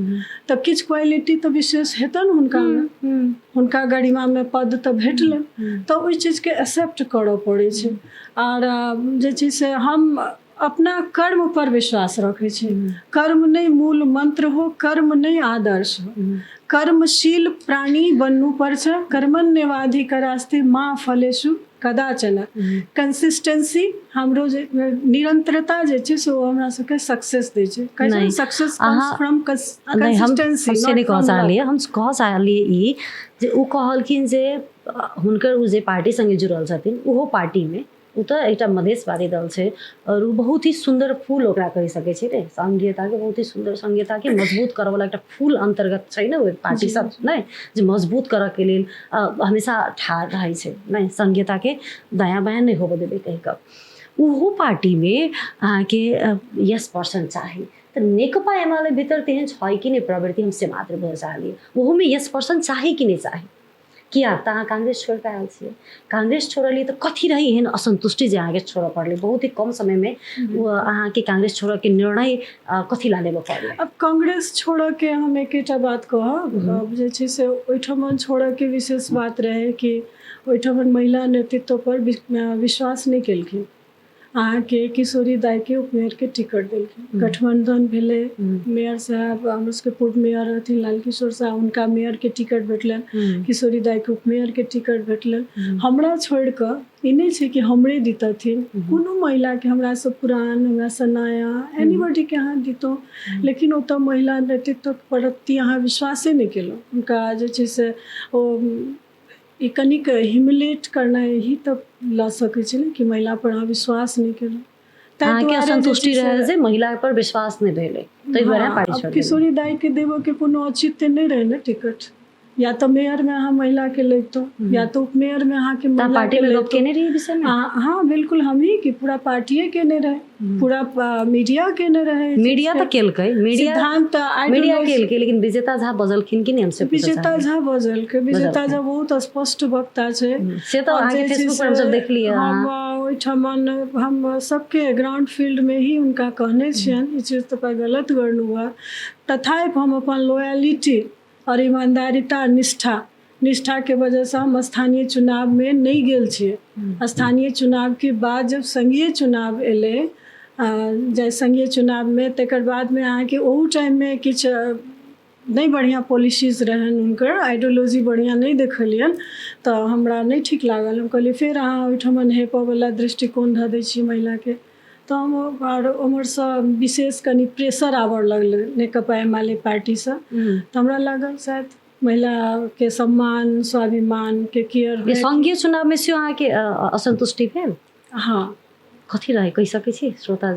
तऽ किछु क्वालिटी तऽ विशेष हेतन हुनका में, हुनका गरिमा में पद तऽ भेटलनि, तऽ ओहि चीज के एक्सेप्ट करऽ पड़ै छै। और जे छै से हम अपना कर्म पर विश्वास रखे छी। कर्म नहीं मूल मंत्र हो, कर्म नहीं आदर्श हो। कर्मशील प्राणी बनू पर्छ, कर्मण्येवाधिकारास्ते माँ फलेषु कदाचन। कंसिस्टेंसी हमरो जे निरंतरता जे छै से हमरा सबके सक्सेस दै छै। कैसे सक्सेस कम्स फ्रॉम कंसिस्टेंसी। हम कह चाहलिए ई जे उ कहलखिन जे हुनकर उ जे पार्टी संगे जुड़ल छथिन, उहो पार्टी में उ तऽ एकटा मधेशवादी दल छै, और उ बहुत ही सुंदर फूल ओकरा कहि सकै छै रे। संघीयता के बहुत ही सुंदर, संघीयता के मजबूत करऽ वाला एकटा फूल अंतर्गत छै ने ओहि पार्टी सब नै, जे मजबूत करऽ के लेल हमेशा ठाड़ रहै छै, नै संघीयता के दायां बायां नहीं होबे देबै कहि कऽ। उहो पार्टी में अहाँ के यस पर्सन चाही, तऽ नेकपा एमाले भीतर तेहन छै कि नहीं प्रवृत्ति, हम से मात्र बुझऽ चाहलिए। ओहो में यस पर्सन चाही कि नहीं चाही? किया तऽ अहाँ कांग्रेस छोड़ के आयल छियै, कांग्रेस छोड़लिए तऽ कथी रही एहन असंतुष्टि जे अहाँके छोड़ऽ पड़लै? बहुत ही कम समय में अहाँके कांग्रेस छोड़ऽ के निर्णय कथी ला लेबऽ पड़लै? अब कांग्रेस छोड़ऽ के हम एकेटा बात कहब, जे छै से ओहिठाम छोड़ऽ के विशेष बात रहे कि ओहिठाम महिला नेतृत्व पर विश्वास नहीं केलखिन। अहाँ के किशोरी दाई के उपमेयर के टिकट देलखिन, गठबंधन भेले, मेयर साहब हमर सबके पूर्व मेयर रहथिन लाल किशोर साहब, हुनका मेयर के टिकट भेटलन, किशोरी दाई के उपमेयर के टिकट भेटलन। हमरा छोड़ कऽ ई नहीं छै कि हमरे दितथिन, कोनो महिला के, हमरा से पुरान, हमरा से नया, एनीबॉडी के अहाँ दितौ, लेकिन ओतऽ महिला नेतृत्व प्रति अहाँ विश्वासे नहीं केलहुँ। हुनका जे छै से ओ ई कनिक ह्यूमिलेट करना ही तो ला सकै छै कि महिला पर अहाँ विश्वास नहीं केलहुँ। अहाँके असंतुष्टि रहे जे महिला पर विश्वास नहीं भेलै, ताहि दुआरे पार्टी छोड़ि देलियै। किशोरी दाई के देबऽ के कोनो औचित्य नहीं रहे ने टिकट। या तो मेयर में अहाँ महिला के लेतो, या तो उपमेयर में अहाँ के महिला के लेतो। केने रही विषय में? हाँ बिल्कुल, हम ही की पूरा पार्टीए केने रहे, पूरा मीडिया केने रहे। मीडिया तो केलकै, सिद्धांत मीडिया केलकै, लेकिन विजेता झा बजलखिन कि नहीं हमसे? विजेता झा बजलकै, विजेता झा बहुत स्पष्ट वक्ता छै, से तो आगे फेसबुक पर हम सब देख लिए। हम ओहिठमन हम सबके ग्राउंड फील्ड में ही उनका कहने छियन, ई चीज तो गलत गर्नु हुआ। तथापि हम अपन लॉयलिटी और ईमानदारिता, निष्ठा के वजह से हम स्थानीय चुनाव में नहीं गेल छियै। स्थानीय चुनाव के बाद जब संघीय चुनाव एलै, जे संघीय चुनाव में तकर बाद में अहाँके ओहू टाइम में किछु नहीं बढ़िया पॉलिसीज रहन, हुनकर आइडियोलॉजी बढ़िया नहीं देखलियन, तो हमरा नहीं ठीक लागल। हम कहलिए फिर अहाँ ओहिठमन हेपऽ वाला दृष्टिकोण धऽ दै छी महिला के, तो हम उम्हर से विशेष कनि प्रेशर आबऽ लगलै नेकपा एमाले पार्टी से। तो हमरा लागल शायद महिला के सम्मान, स्वाभिमान के केयर। संघीय चुनाव में से अहाँके असंतुष्टि भेल? हाँ, कथी रहे कहि सकै छी श्रोता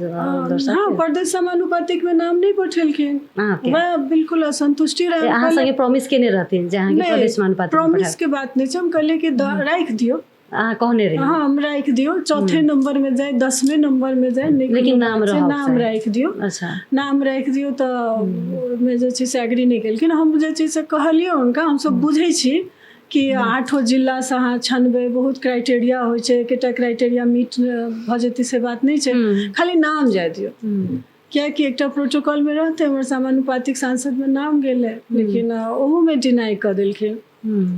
दर्शक हाँ प्रदेश समानुपातिक में नाम नहीं पठेलखिन अहाँके वह बिल्कुल असंतुष्टि रहे अहाँ संगे प्रॉमिस केने रहथिन जे अहाँके प्रदेश समानुपातिक प्रॉमिस के बात नहीं छै हम कहले कि राख दियो अहाँ कहने रही हाँ हम राख दियो चौथे नंबर में जाए 10वें नंबर में जाए लेकिन नाम नाम राख दियो अच्छा नाम राख दियो तो मैं जे चीज से एग्री नहीं केलखिन हम जे चीज से कहलिए उनका हम सब बुझे छी कि 8 जिला से अहाँ छनबे बहुत क्राइटेरिया होइ छै एकटा क्राइटेरिया मीट भ जेतै से बात नहीं छै खाली नाम जाय दियो कियाकि एकटा प्रोटोकॉल में रहते हमर समानुपातिक सांसद में नाम गेलै लेकिन ओहू में डिनाई कर देलखिन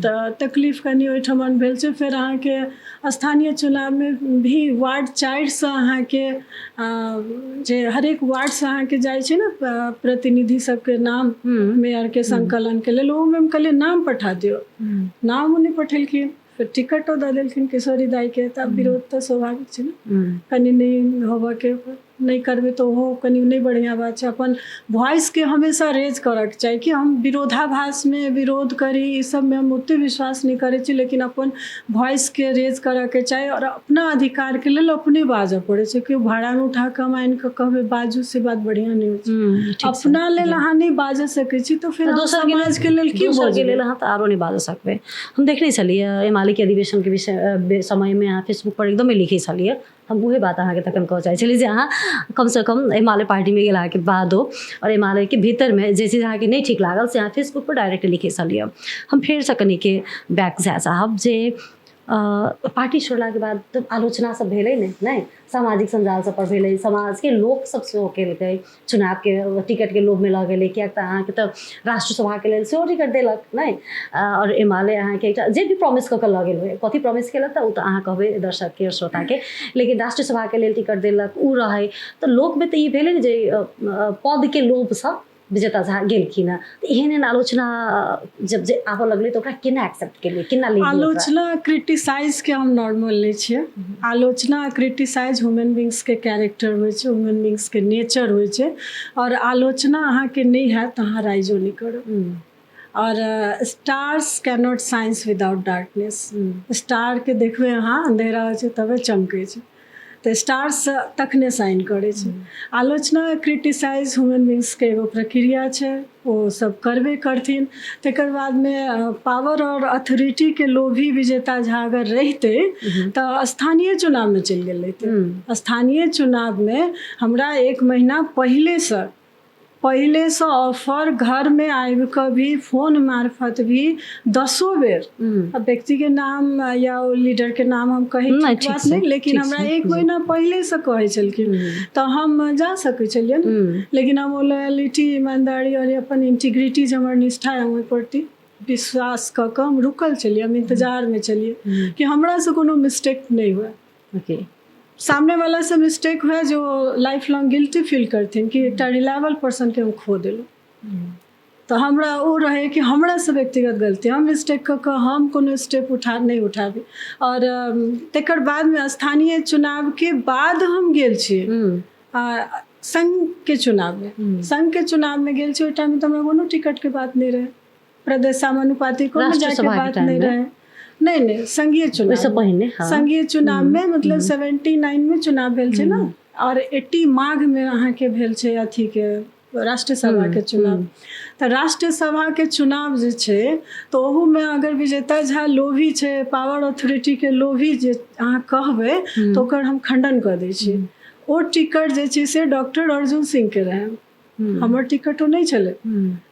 तऽ तकलीफ कनि ओहिठमन भेल छै फेर अहाँके स्थानीय चुनाव में भी वार्ड 4 से अहाँके जे हरेक वार्ड से अहाँके जाइ छै ने प्रतिनिधि सबके नाम मेयर के संकलन के लेल ओहिमे हम कहलिए नाम पठा दियो नाम नहीं पठेलखिन फिर टिकटो दऽ देलखिन किशोरी दाई के तऽ विरोध तऽ स्वाभाविक छै ने कनि नहीं होबऽ के नहीं करबे तो ओहो कनि नहीं बढ़िया बात छै अपन वॉइस के हमेशा रेज करक चाहिए कि हम विरोधाभास में विरोध करी ई सब में हम ओते विश्वास नहीं करे छी लेकिन अपन वॉइस के रेज करऽ के चाहिए और अपना अधिकार के लेल अपने बाजऽ पड़े छै कि भाड़ा में उठा के आनि के कहबे बाजू से बात बढ़िया नहीं होइ छै अपना लेल अहाँ नहीं बाजऽ सकै छी तो फिर दोसर समाज के लेल की दोसर के लेल अहाँ तऽ आरो नहीं बाजऽ सकबै हम देखने छलिए एमाले के अधिवेशन के विषय समय में अहाँ फेसबुक पर एकदमै लिखे छलिए हम उहे बात अहाँके तखन कहऽ चाहै छलिए जे अहाँ कम से कम एमाले पार्टी में गेला के बादो और एमाले के भीतर में जे चीज अहाँके नहीं ठीक लागल से अहाँ फेसबुक पर डायरेक्ट लिखे छलिए हम फेर से कनि के बैक जाय चाहब जे पार्टी छोड़ला के बाद तो आलोचना सब भेलै नहीं सामाजिक संजाल सब पर भेलै समाज के लोक सब सेहो केलकै चुनाव के टिकट के लोभ में लऽ गेलै कियाक तऽ अहाँके तऽ राष्ट्रसभा के लेल सेहो टिकट देलक नहीं और एमाले अहाँके एकटा जे भी प्रॉमिस कऽ के लऽ गेल होइ कथी प्रॉमिस केलक तऽ ओ तऽ अहाँ कहबै दर्शक के श्रोता के लेकिन राष्ट्रसभा के लेल टिकट देलक उ रहै तऽ लोक में तऽ ई भेलै जे पद के लोभ सँ विजेता झा गेलखिन हँ एहन आलोचना जब जे आबऽ लगलै तऽ ओकरा केना एक्सेप्ट केलिए केना लेलिए आलोचना क्रिटिसाइज के हम नॉर्मल लै छियै आलोचना क्रिटिसाइज ह्यूमन बींग्स के कैरेक्टर होइ छै ह्यूमन बींग्स के नेचर होइ छै और आलोचना अहाँके नहीं हैत तऽ अहाँ राइजो नहीं करब और stars can not science without darkness star के देखबै अहाँ अंधेरा होइ छै तबे चमकै छै तो स्टार्स तखने साइन करे छै आलोचना क्रिटिसाइज ह्यूमन बींग्स के एगो प्रक्रिया छै वो सब करबे करथिन तकर बाद में पावर और अथॉरिटी के लोभी विजेता झा अगर रहते तो स्थानीय चुनाव में चल गेल रहते स्थानीय चुनाव में हमरा 1 महीना पहले से ऑफर घर में आबि कऽ भी फोन मार्फत भी 10 बेर अब व्यक्ति के नाम या लीडर के नाम हम कही बात नहीं लेकिन हमरा 1 महीना पहले से कहै छलखिन तो हम जा सकै छलियै लेकिन हम लॉयलिटी ईमानदारी और अपन इंटीग्रिटी जे हमर निष्ठा है ओहि प्रति विश्वास कऽ के हम रुकल छलियै हम इंतजार में छलियै कि हमरा से कोनो मिस्टेक नहीं हुए सामने वाला से मिस्टेक हुआ जो लाइफ लॉन्ग गिल्टी फील करथिन कि एक रिलायबल पर्सन के हम खो देलहुँ तो हमरा वो रहे कि हमरा से व्यक्तिगत गलती हम मिस्टेक कऽ के हम कोनो स्टेप नहीं उठाबी और तकर बाद में स्थानीय चुनाव के बाद हम गेल छी संघ के चुनाव में गेल छी ओहि टाइम में तो हमरा कोनो टिकट के बात नहीं रहे प्रदेश समानुपातिक को जाके बात नहीं रहे नहीं संघीय चुनाव में मतलब 79 में चुनाव भेल छै ना और 80 माघ में अहाँ के भेल छै अथी के राष्ट्रीय सभा के चुनाव तो राष्ट्रीय सभा के चुनाव जे छै तो ओहू में अगर विजेता झा लोभी छै पावर अथॉरिटी के लोभी जे अहाँ कहबै तो ओकर हम खंडन कर दै छी ओ टिकट जे छै से डॉक्टर अर्जुन सिंह के रहे हमर टिकट नहीं चले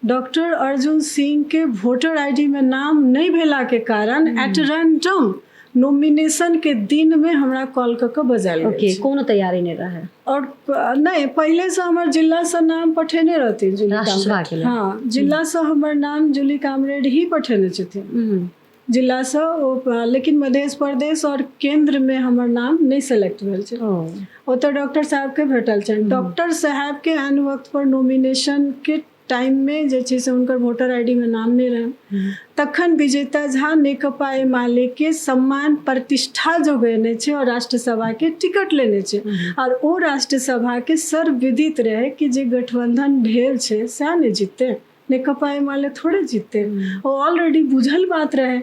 डॉक्टर अर्जुन सिंह के वोटर आईडी में नाम नहीं भेला के कारण एट रैंडम नॉमिनेशन के दिन में हमरा कॉल करके बजायल गेल कोनो तैयारी नहीं रहे और नहीं पहले से हमर जिला से नाम पठेने रहती हाँ जिला से हमर नाम जूली कामरेड ही पठेने छथिन जिला से लेकिन मध्य प्रदेश और केंद्र में हमर नाम नहीं सेलेक्ट भेल छै ओ तो डॉक्टर साहब के भेटल छन डॉक्टर साहब के आन वक्त पर नॉमिनेशन के टाइम में जे छै से उनकर वोटर आईडी में नाम नहीं रहे तखन विजेता झा नेकपा एमाले के सम्मान प्रतिष्ठा जोगेने छै और राष्ट्रसभा के टिकट लेने छै और ओ राष्ट्रसभा के सर्वविदित रहे कि जे गठबंधन भेल छै सएह ने जीतते नेकपा एमाले थोड़े जीतते वो ऑलरेडी बुझल बात रहे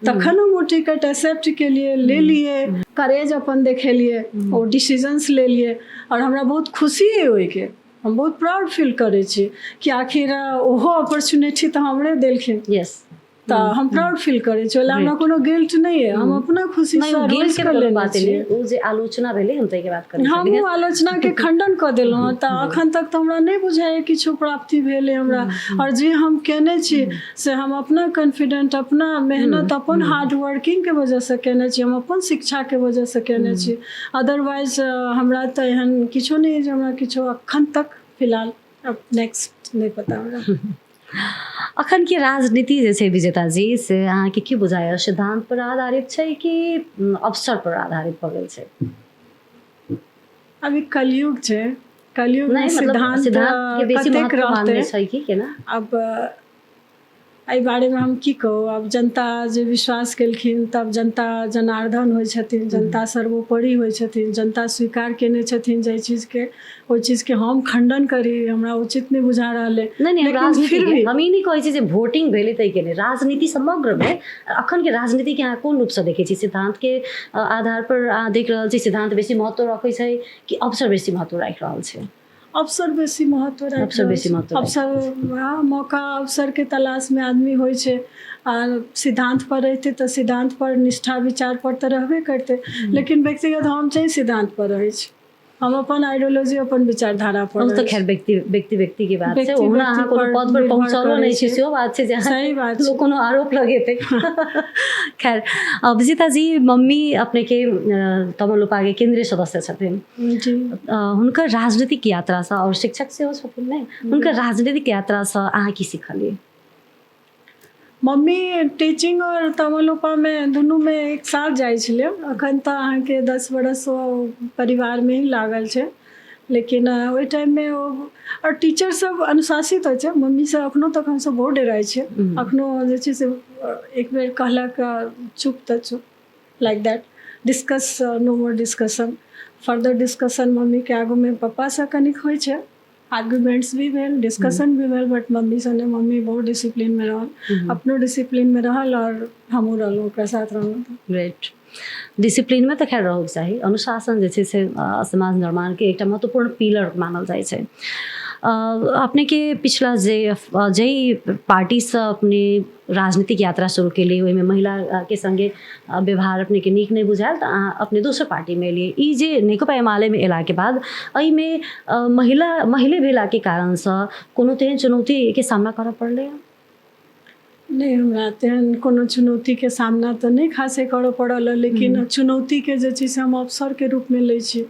तखन हम वो टिकट एक्सेप्ट के लिए ले लिए, करेज अपन देखेलिए और डिसीजंस ले लिए और हमरा बहुत खुशी है ओइके। हम बहुत प्राउड फील करे छी कि आखिर ओहो अपॉर्चुनिटी तो हमरे देलखिन। यस, तो हम प्राउड फील करे छी, ओला हमरा कोनो गिल्ट नहीं है, हम अपना खुशी से गिल्ट के कर कोनो लेने बात छी। नहीं, वो जे आलोचना भेलै हम तै के बात करै छी। हम वो आलोचना के खंडन कर देलहुँ तऽ अखन तक तो हमरा नहीं बुझाइए किछु प्राप्ति भेल है हमरा, और जे हम केने छी से हम अपना कॉन्फिडेंट, अपना मेहनत, अपन हार्ड वर्किंग के वजह से केने छी, हम अपन शिक्षा के वजह से केने छी। अदरवाइज हमरा तो एहन किछु नहीं है जे हमरा किछु अखन तक फिलहाल, अब नेक्स्ट नहीं पता हमरा। अखन के राजनीति जे छै विजेता जी से अहाँके की बुझाइए, सिद्धांत पर आधारित छै कि अवसर पर आधारित भऽ गेल छै? अभी कलयुग छै, कलयुग में नहीं मतलब सिद्धांत के बेसी कतेक महत्व मानने रहतै। छै कि केना? अब एहि बारे में हम की कहू, अब जनता जे विश्वास केलखिन, तब जनता जनार्दन होइ छथिन, जनता सर्वोपरि होइ छथिन, जनता स्वीकार केने छथिन जे चीज के, ओहि चीज के हम खंडन करी हमरा उचित नहीं बुझा रहल है। नहीं लेकिन राजनीति फिर के भी हम ई नहीं कहै छी जे वोटिंग भेलै तै के नहीं, राजनीति समग्र में अखन के राजनीति के अहाँ कोन रूप से देखै छी? सिद्धांत के आधार पर अहाँ देख रहल छी सिद्धांत बेसी महत्व रखै छै कि अवसर बेसी महत्व राखि रहल छै? अवसर बेसी महत्व राखि अवसर बेसी रहल छै। महत्व राखि अवसर, हाँ, मौका अवसर के तलाश में आदमी होइ छै। आ सिद्धांत पर रहते तो सिद्धांत पर निष्ठा विचार पर तो रहबे करते, लेकिन व्यक्तिगत हम चाहिँ सिद्धांत पर रहै छी, हम अपन आइडियोलॉजी, अपन विचारधारा पर हम तो रहै खैर व्यक्ति की बात छै, व्यक्ति ओना अहाँ कोनो पद पर निर्भर पहुँचलो करै नहीं छी, छै। सेहो बात छै जे अहाँ सही बात लोग कोनो आरोप लगेतै। खैर विजेता जी, मम्मी अपने के तमलुपा के केंद्रीय सदस्य छथिन जी। हुनकर राजनीतिक यात्रा से, और शिक्षक सेहो छथिन ने, हुनकर राजनीतिक यात्रा से अहाँ की सिखलिए? मम्मी टीचिंग और तमलुपा में दुनू में एक साथ जाइ छलै। अखन तऽ अहाँके 10 बरस परिवार में ही लागल छै, लेकिन ओहि टाइम में और टीचर सब अनुशासित होइ छै। मम्मी से अखनो तक हम सब बहुत डराइ छै, अखनो जे छै से एक बेर कहलक चुप तऽ चुप, like that, discuss, no more discussion, further discussion mummy के आगू में पप्पा से कनिक होइ छै, आर्ग्यूमेंट्स भी भेल, डिस्कशन भी भेल, बट मम्मी सने मम्मी बहुत डिसिप्लिन में रहल, अपनो डिसिप्लिन में रहल और हमहूँ रहलहुँ ओकरा साथ रहलहुँ। ग्रेट। डिसिप्लिन में तो खैर रहक चाही, अनुशासन जे छै से समाज निर्माण के एकटा महत्वपूर्ण पिलर मानल जाइ छै। अपने के पिछला जे पार्टी से अपने राजनीतिक यात्रा शुरू के लिए, ओहिमे महिला के संगे व्यवहार अपने के नीक नहीं बुझायल तऽ अहाँ अपने दोसर पार्टी में एलिए। ई जे नेकपा एमाले में एला के बाद एहिमे महिले भेला के कारण से कोनो तेहन चुनौती के सामना करऽ पड़लै? नहीं, हमरा तेहन कोनो चुनौती के सामना तो नहीं खासे करऽ पड़ल, लेकिन चुनौती के जे चीज हम अवसर के रूप में लै छी।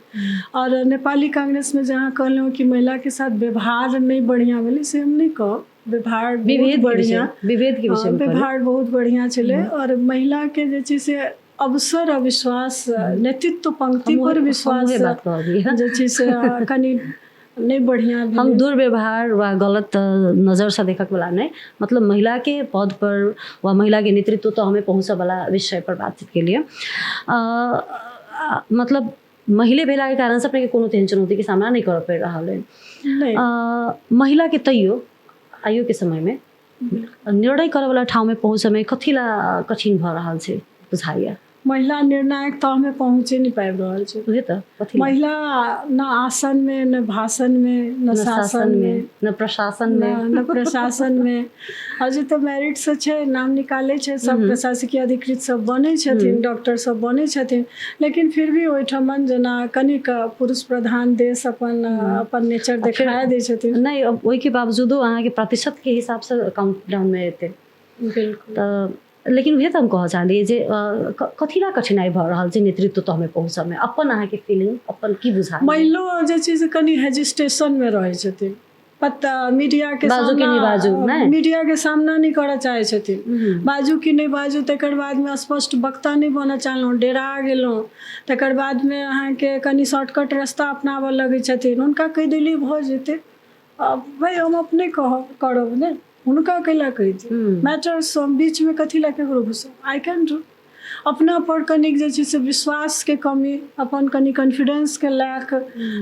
और नेपाली कांग्रेस में जहाँ कहलहुँ कि महिला के साथ व्यवहार नहीं बढ़िया भेलै, से हम नहीं कहब। व्यवहार बहुत बढ़िया, विभेद के विषय में व्यवहार बहुत बढ़िया चले, और महिला के जे चीज से अवसर और विश्वास, नेतृत्व पंक्ति पर विश्वास जे चीज से कनि नहीं बढ़िया। हम दुर्व्यवहार व गलत नज़र से देखक वाला नहीं, मतलब महिला के पद पर व महिला के नेतृत्व तो हमें पहुँचे वाला विषय पर बातचीत के लिए मतलब महिले भेला के कारण से अपने के कोनो तेहन चुनौती के सामना नहीं कर पड़ रहा है। महिला के तैयो आयु के समय में निर्णय करे वाला ठाव में पहुँचे में कथिला कठिन भ रहा है बुझाइए? महिला निर्णायक तह में पहुँचे नहीं पाबि रहल छै। उहे त महिला न आसन में, न भाषण में, न शासन में, न प्रशासन में, न प्रशासन में। अजी तो मेरिट से छै, नाम निकाले छै, सब प्रशासकीय अधिकृत सब बने छथिन, डॉक्टर सब बने छथिन, लेकिन फिर भी ओहिठमन जेना कनिक पुरुष प्रधान देश अपन नेचर दिखाया दै छथिन। नहीं, ओहि के बावजूदो अहाँ के प्रतिशत के हिसाब से काउंट डाउन में एते। बिल्कुल। लेकिन वह तो हम कह चाहलिए जे कथिला कठिनाई भ रहल छै नेतृत्व तह में पहुँचे में, अपन अहाँ के फीलिंग, अपन की बुझा? महिलो जे चीज कनि हेजिस्टेशन में रहे छथिन, पता मीडिया के बाजू कि नहीं बाजू, मीडिया के सामना नहीं करऽ चाहे छथिन, बाजू कि नहीं बाजू, तकर बाद में स्पष्ट वक्ता नहीं बनऽ चाहलहुँ, डेरा गेलहुँ, तकर बाद में अहाँ के कनि शॉर्टकट रास्ता अपनाबऽ लगे छथिन, हुनका कहि देली भऽ जेतै, भाई हम अपने करब ने, हुनका कैला कहि दी, मैटर्स हम बीच में कथी ला केकरो घुसब, आई कैन डू। अपना पर कनिक जे छै से विश्वास के कमी, अपन कनि कॉन्फिडेंस के लैक,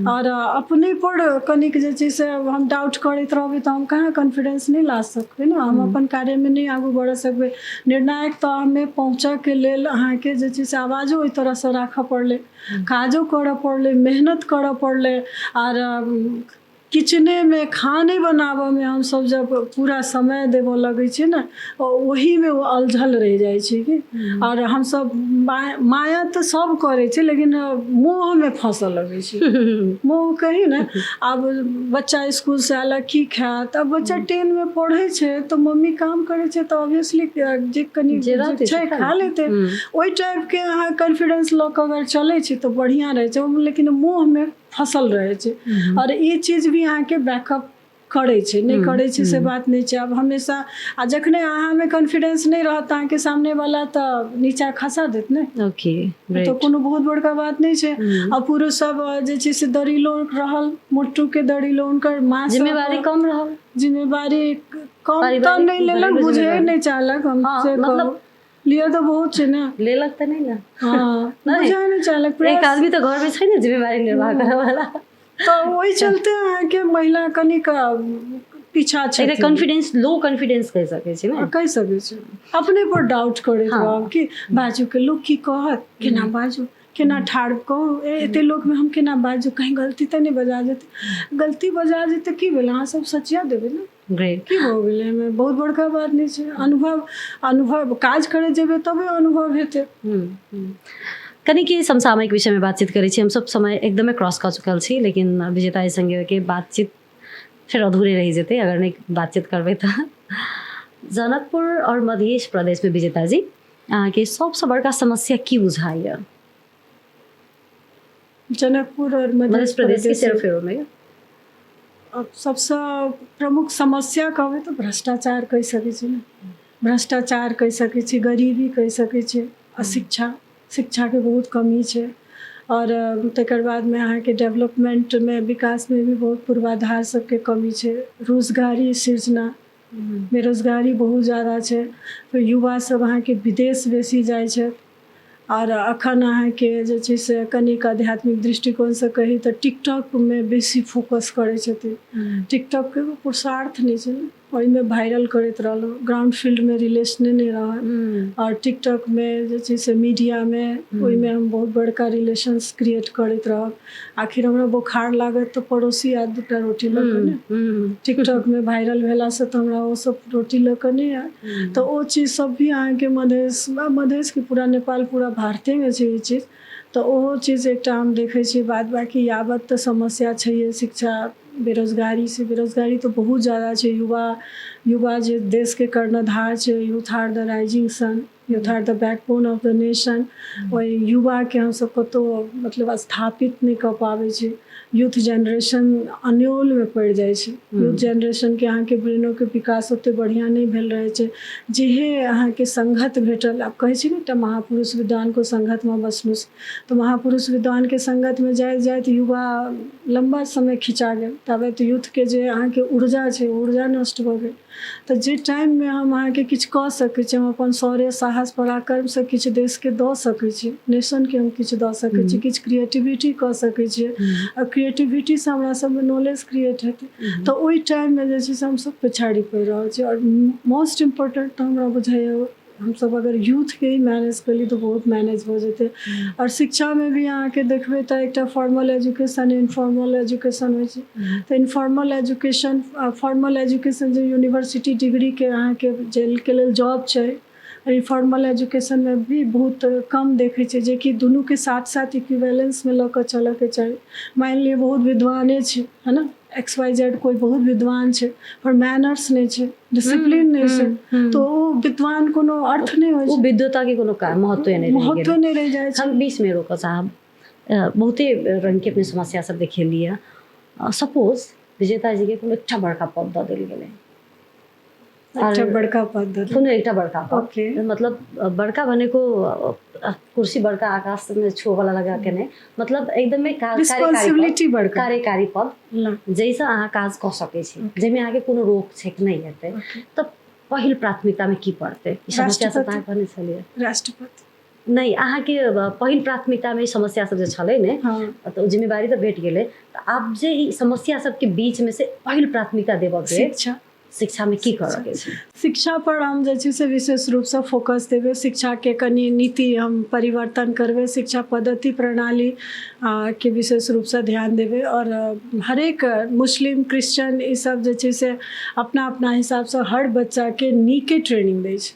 और अपने पर कनिक जे छै से हम डाउट करैत रहबै तऽ हम कहाँ कॉन्फिडेंस नहीं ला सकबै ना, हम अपन कार्य में नहीं आगू बढ़ सकबै। निर्णायक तह में पहुँचऽ के लेल अहाँके जे छै से आवाजो ओहि तरह से राखऽ पड़लै, काजो करऽ पड़लै, मेहनत करऽ पड़लै, और किचने में खाने बनाबऽ में हम सब जब पूरा समय देबऽ लगै छै ना, वही में वो अलझल रह जाइ छै कि, और हम सब माया तो सब करे छै लेकिन मोह में फंसऽ लगै छै। मोह कही ना, अब बच्चा स्कूल से आला की खायत, अब बच्चा 10 में पढ़े छै तो मम्मी काम करे छै तो ऑब्वियसली जे कनी छै खा लेते, ओई टाइप के अहाँ कॉन्फिडेंस लऽ कऽ अगर चलै छै तो बढ़िया रहे छै, लेकिन मोह में फसल रहे छै। और ये चीज भी अहाँके बैकअप करे छै, नहीं करे छै से बात नहीं छै। अब हमेशा आ जखने अहाँ में कॉन्फिडेंस नहीं रहत अहाँके सामने वाला तो नीचा खसा देत ने, ओके तो कोनो बहुत बड़का बात नहीं छै। अब पुरुष सब जे छै से दरिलो रहल, मुट्टू के दरिलो, उनकर माँ जिम्मेवारी कम रहल, जिम्मेवारी कम तो नहीं लेलक, बुझे नहीं चाहलक, हमसे मतलब लिया तो बहुत छै ना, लेलक तो नहीं ना, हाँ बुझे नहीं चाहलक। एक आदमी तो घर में छै ना जिम्मेवारी निर्वाह करे वाला, तो वही चलते अहाँके महिला कनिक पीछा छै, कॉन्फिडेंस लो कॉन्फिडेंस कह सकै छै ना, कह सकै छै, अपने पर डाउट करैत रहब कि बाजू के लोग की कहत, केना बाजू, केना ठाड़ कहू, एते लोग में हम केना बाजू, कहीं गलती तो नहीं बजा जेतै, गलती बजा जेतै की भेल, अहाँ सब सचिया देबै ना, ग्रेट की हो गेलै, में बहुत बड़का बात नहीं छै। अनुभव काज करे जेबै तबे अनुभव हेतै। कनी कि समसामयिक विषय में बातचीत करै छी, हम सब समय एकदमै क्रॉस कऽ चुकल छी, लेकिन विजेता जी संगे के बातचीत फिर अधूरे रह जेतै अगर नहीं बातचीत करबै तो। जनकपुर और मध्य प्रदेश में विजेता जी अहाँके सबसे बड़का समस्या की बुझाइए? जनकपुर और मध्य प्रदेश के सेरोफेरो में अब सबसे प्रमुख समस्या कहबै तो भ्रष्टाचार कह सकै छी ना, भ्रष्टाचार कह सकै छी, गरीबी कह सकै छी, अशिक्षा, शिक्षा के बहुत कमी छै, और तकर बाद में अहाँके डेवलपमेंट में, विकास में भी बहुत पूर्वाधार सबके कमी छै, रोजगारी सृजना, बेरोजगारी बहुत ज़्यादा छै, फिर युवा सब अहाँके विदेश बेसी जाइ छै, और अखन अहाँके जे छै से कनिक आध्यात्मिक दृष्टिकोण से कही तो टिकटॉक में बेसी फोकस करै छथिन। टिकटॉक के पुरुषार्थ नहीं छै, ओहिमे वायरल करैत रहलहुँ, ग्राउंड फील्ड में रिलेशने नहीं रहल, और टिकटॉक में जे छै से मीडिया में ओहिमे हम बहुत बड़का रिलेशंस क्रिएट करैत रहब। आखिर हमरा बोखार लागत तो पड़ोसी आ दूटा रोटी लऽ कऽ ने, टिकटॉक में वायरल भेला से तो हमरा वो सब रोटी लऽ कऽ नहीं आयल, तो वो चीज सब भी अहाँके मधेश के पूरा नेपाल पूरा भारते में छै ई चीज, तो ओहो चीज एकटा हम देखै छी। बाद बाकी यावत तो समस्या छै, शिक्षा, बेरोजगारी तो बहुत ज़्यादा छै, युवा जे देश के कर्णधार छै, youth are the rising sun, youth are the backbone of the nation, वही युवा के हम सब कतो मतलब स्थापित नहीं कऽ पाबै छै, यूथ जनरेशन अन्योल में पड़ जाए छै, यूथ जनरेशन के अहाँके ब्रेनो के विकास ओते बढ़िया नहीं भेल रहे छै, जेहे अहाँके संगत भेटल, आब कहै छी ने महापुरुष विद्वान को संगत में बसनुस, तो महापुरुष विद्वान के संगत में जाइत जाइत युवा लंबा समय खिंचा गेल, तबे तो यूथ के जे अहाँके ऊर्जा छै, ऊर्जा नष्ट भऽ गेल। तो जे टाइम में हम अहाँके किछु कऽ सकै छी, हम अपन शौर्य साहस पराक्रम से किछु देश के दऽ सकै छी, नेशन के हम किछु दऽ सकै छी, किछु क्रिएटिविटी कऽ सकै छियै, और क्रिएटिविटी से हमरा सब में नॉलेज क्रिएट हेतै, तो ओहि टाइम में जे छै से हम सब पिछाड़ी पड़ि रहल छी। और मोस्ट इम्पोर्टेंट तो हमरा बुझाइए हम सब अगर यूथ के ही मैनेज करी तो बहुत मैनेज हो जेतै। और शिक्षा में भी अहाँके देखबै तो एक फॉर्मल एजुकेशन, इनफॉर्मल एजुकेशन होइ छै, तो इनफॉर्मल एजुकेशन, फॉर्मल एजुकेशन जो यूनिवर्सिटी डिग्री के अहाँके के लेल जॉब छै, इनफॉर्मल एजुकेशन में भी बहुत कम देखै छै, जे कि दुनू के साथ साथ इक्विवेलेंस में लऽ कऽ चलऽ के चाही। मान लिअ बहुत विद्वाने छै, है ना, XYZ कोई बहुत विद्वान छै पर मैनर्स नहीं छै, डिसिप्लिन नहीं छै, तो वो विद्वान कोनो अर्थ नहीं होइ छै, वो विद्वता के कोनो महत्व नहीं रह जाए छै। हम बीच में रोक साहब, बहुते रंग के अपने समस्या सब देखेलिए, सपोज विजेता जी के कोनो एकटा बड़का पद दऽ देल गेलै, अच्छा बड़का पद कोनो एकटा बड़का पद, ओके, मतलब बड़का भनेको कुर्सी बड़का आकाश में छुअ वाला लगा के नहीं, मतलब एकदम रिस्पांसिबिलिटी बड़का कार्यकारी पद जैसे अहाँ काज कऽ सकै छी, जाहिमे अहाँके कोनो रोक छेक नहीं हेतै, तऽ पहिल प्राथमिकता में की पड़तै? ई समस्या से अहाँ कहने छलिए राष्ट्रपति, नहीं अहाँके पहिल प्राथमिकतामे समस्या सब जे छलै ने हाँ तो जिम्मेवारी तो भेट गेलै तो आप जे ई समस्या सबके बीच में से पहिल प्राथमिकता देबऽ के शिक्षा में की करऽ के छै? शिक्षा पर हम जे छै से विशेष रूप से फोकस देबै, शिक्षा के कनी नीति हम परिवर्तन करबै, शिक्षा पद्धति प्रणाली के विशेष रूप से ध्यान देबै और हरेक मुस्लिम क्रिश्चियन ई सब जे छै से अपना अपना हिसाब से हर बच्चा के नीके ट्रेनिंग दै छै।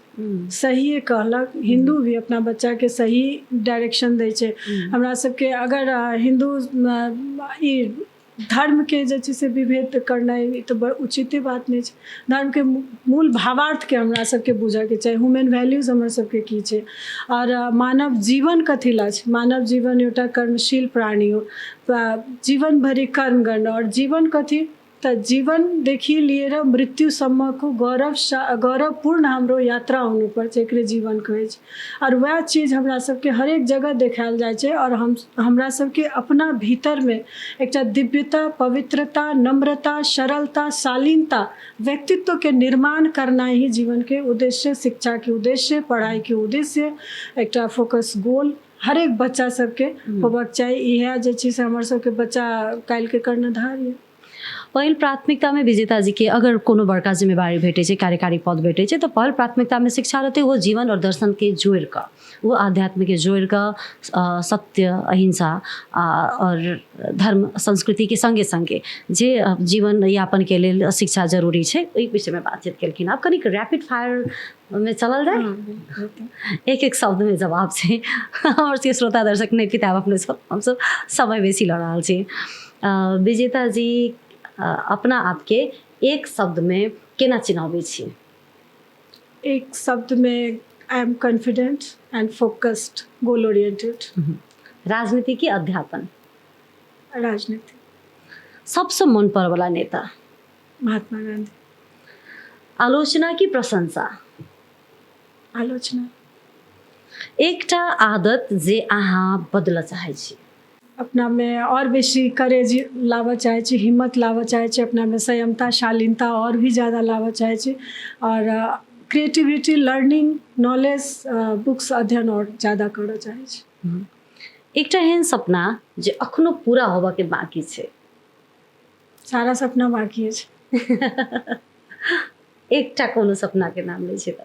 सही कहलक, हिंदू भी अपना बच्चा के सही डायरेक्शन दै छै। हमरा सबके अगर हिंदू ई धर्म के जे छै से विभेद करनाइ ई तऽ बड़ उचिते बात नहि छै। धर्म के मूल भावार्थ के हमरा सबके बुझऽ के चाही, ह्यूमन वैल्यूज हमर सबके की छै और मानव जीवन कथी ला छै। मानव जीवन एउटा कर्मशील प्राणी हो, जीवन भरि कर्म गर्न और जीवन कथी त जीवन देखि लिएर मृत्युसम्मको गौरवपूर्ण हाम्रो यात्रा हुनुपर्छ, एकरे जीवन कहै छै। और वह चीज हमरा सबके हरेक जगह देखायल जाइ छै और हमरा सबके अपना भीतरमे एकटा दिव्यता, पवित्रता, नम्रता, सरलता, शालीनता, व्यक्तित्व के निर्माण करना ही जीवन के उद्देश्य, शिक्षा के उद्देश्य, पढ़ाई के उद्देश्य, एकटा फोकस गोल हरेक बच्चा सबके होबक चाही। इएह जे छै से हमर सबके बच्चा काल्हिके कर्णधार यऽ। पहिल प्राथमिकतामे विजेताजीके अगर कोनो बड़का जिम्मेवारी भेटै छै, कार्यकारी पद भेटै छै, तो पहिल प्राथमिकतामे शिक्षा रहतै वो जीवन और दर्शन के जोड़ कऽ, वो आध्यात्म के जोड़ कऽ सत्य, अहिंसा और धर्म संस्कृति के संगे संगे जे जीवन यापन के लेल शिक्षा जरूरी छै ओहि विषयमे बातचीत केलखिन। आब कनिक रैपिड फायर में चलल जाए, एक एक शब्द में जवाब छै। और सबके श्रोता दर्शक नहीं किताब अपने सब हमसब समय बेसी लऽ रहल छी। विजेता जी अपना आपके एक शब्द में केना चिनाबै छी? एक शब्द में I am confident and focused, goal oriented. राजनीति की अध्यापन? राजनीति। सबसे मन पर वाला नेता? महात्मा गांधी। आलोचना की प्रशंसा? आलोचना। एकटा आदत जे अहाँ बदलऽ चाहै छी? अपना में और बेसी करेज लाबऽ चाहै छी, हिम्मत लाबऽ चाहै छी, अपना में संयमता, शालीनता और भी ज़्यादा लाबऽ चाहै छी और क्रिएटिविटी, लर्निंग, नॉलेज, बुक्स अध्ययन और ज़्यादा करऽ चाहै छी। एकटा एहन सपना जे अखनो पूरा होबऽ के बाकी छै? सारा सपना बाकी छै। एकटा कोनो सपना के नाम लै छै तऽ?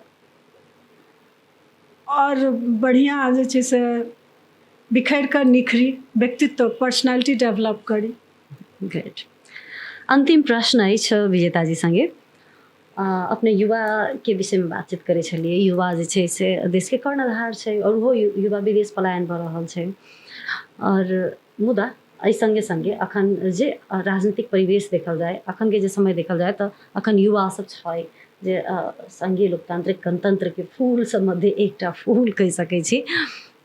और बढ़िया जे छै से बिखर कर निखरी, व्यक्तित्व, पर्सनालिटी डेवलप करी। ग्रेट। अंतिम प्रश्न अछि विजेता जी संगे अपने युवा के विषय में बातचीत करे छलिए। युवा जे छै से देश के कर्णधार छै और वो युवा विदेश पलायन भऽ रहल छै और मुदा एहि संगे संगे अखन जे राजनीतिक परिवेश देखल जाए, अखन के जे समय देखल जाए तऽ अखन युवा सब छै जे संघीय लोकतांत्रिक गणतंत्र के फूल सब मध्य एकटा फूल कहि सकै छी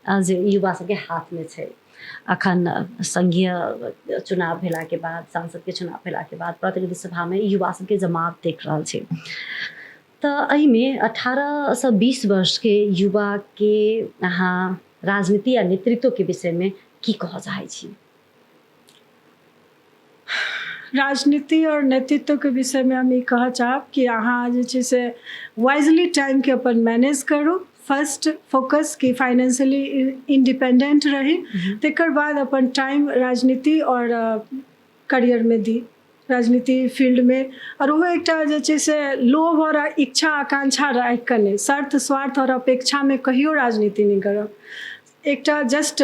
जे युवा सबके हाथ में छै। अखन संघीय चुनाव भेला के बाद, सांसद के चुनाव भेला के बाद प्रतिनिधि सभा में युवा सबके जमात देख रहल छै। तऽ एहिमे 18 से 20 वर्ष के युवा के अहाँ राजनीति या नेतृत्व के विषय में की कहऽ चाहै छी? राजनीति और नेतृत्व के विषय में हम ई कहऽ चाहब कि अहाँ जे छै से वाइजली टाइम के अपन मैनेज करू। फर्स्ट फोकस कि फाइनेंशियली इंडिपेंडेंट रही, तकर बाद अपन टाइम राजनीति और करियर में दी, राजनीति फील्ड में। और वो एकटा जे छै से लोभ और इच्छा आकांक्षा राखि कऽ नहि, शर्त स्वार्थ और अपेक्षा में कहियो राजनीति नहीं करब। एकटा जस्ट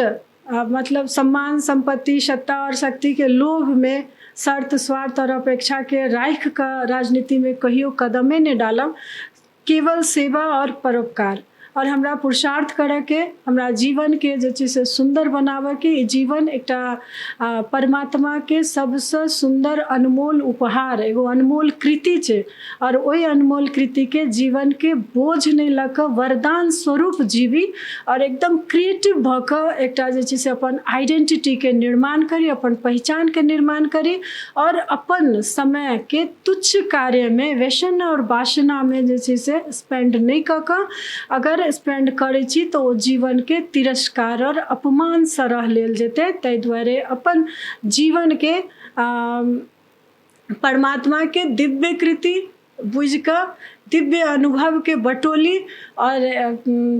मतलब सम्मान, संपत्ति, सत्ता और शक्ति के लोभ में शर्त स्वार्थ और अपेक्षा के राख कऽ राजनीति में कहियो कदमे नहीं डालब। केवल सेवा और परोपकार और हमरा पुरुषार्थ करऽ के, हमरा जीवन के जे छै से सुंदर बनाबऽ के। ई जीवन एकटा परमात्मा के सबसे सुंदर अनमोल उपहार, एगो अनमोल कृति छै और ओहि अनमोल कृति के जीवन के बोझ नहीं लऽ कऽ वरदान स्वरूप जीवी और एकदम क्रिएटिव भऽ कऽ एकटा जे छै से अपन आइडेंटिटी के निर्माण करी, अपन पहचान के निर्माण करी और अपन समय के तुच्छ कार्य में, व्यसन और वासना में जे छै से स्पेंड नहीं कऽ कऽ अगर स्पेंड करै छी तऽ ओ जीवन के तिरस्कार और अपमान सँ रह लेल जेतै। ताहि दुआरे अपन जीवन के परमात्मा के दिव्य कृति, बुझ कऽ दिव्य अनुभव के बटोली और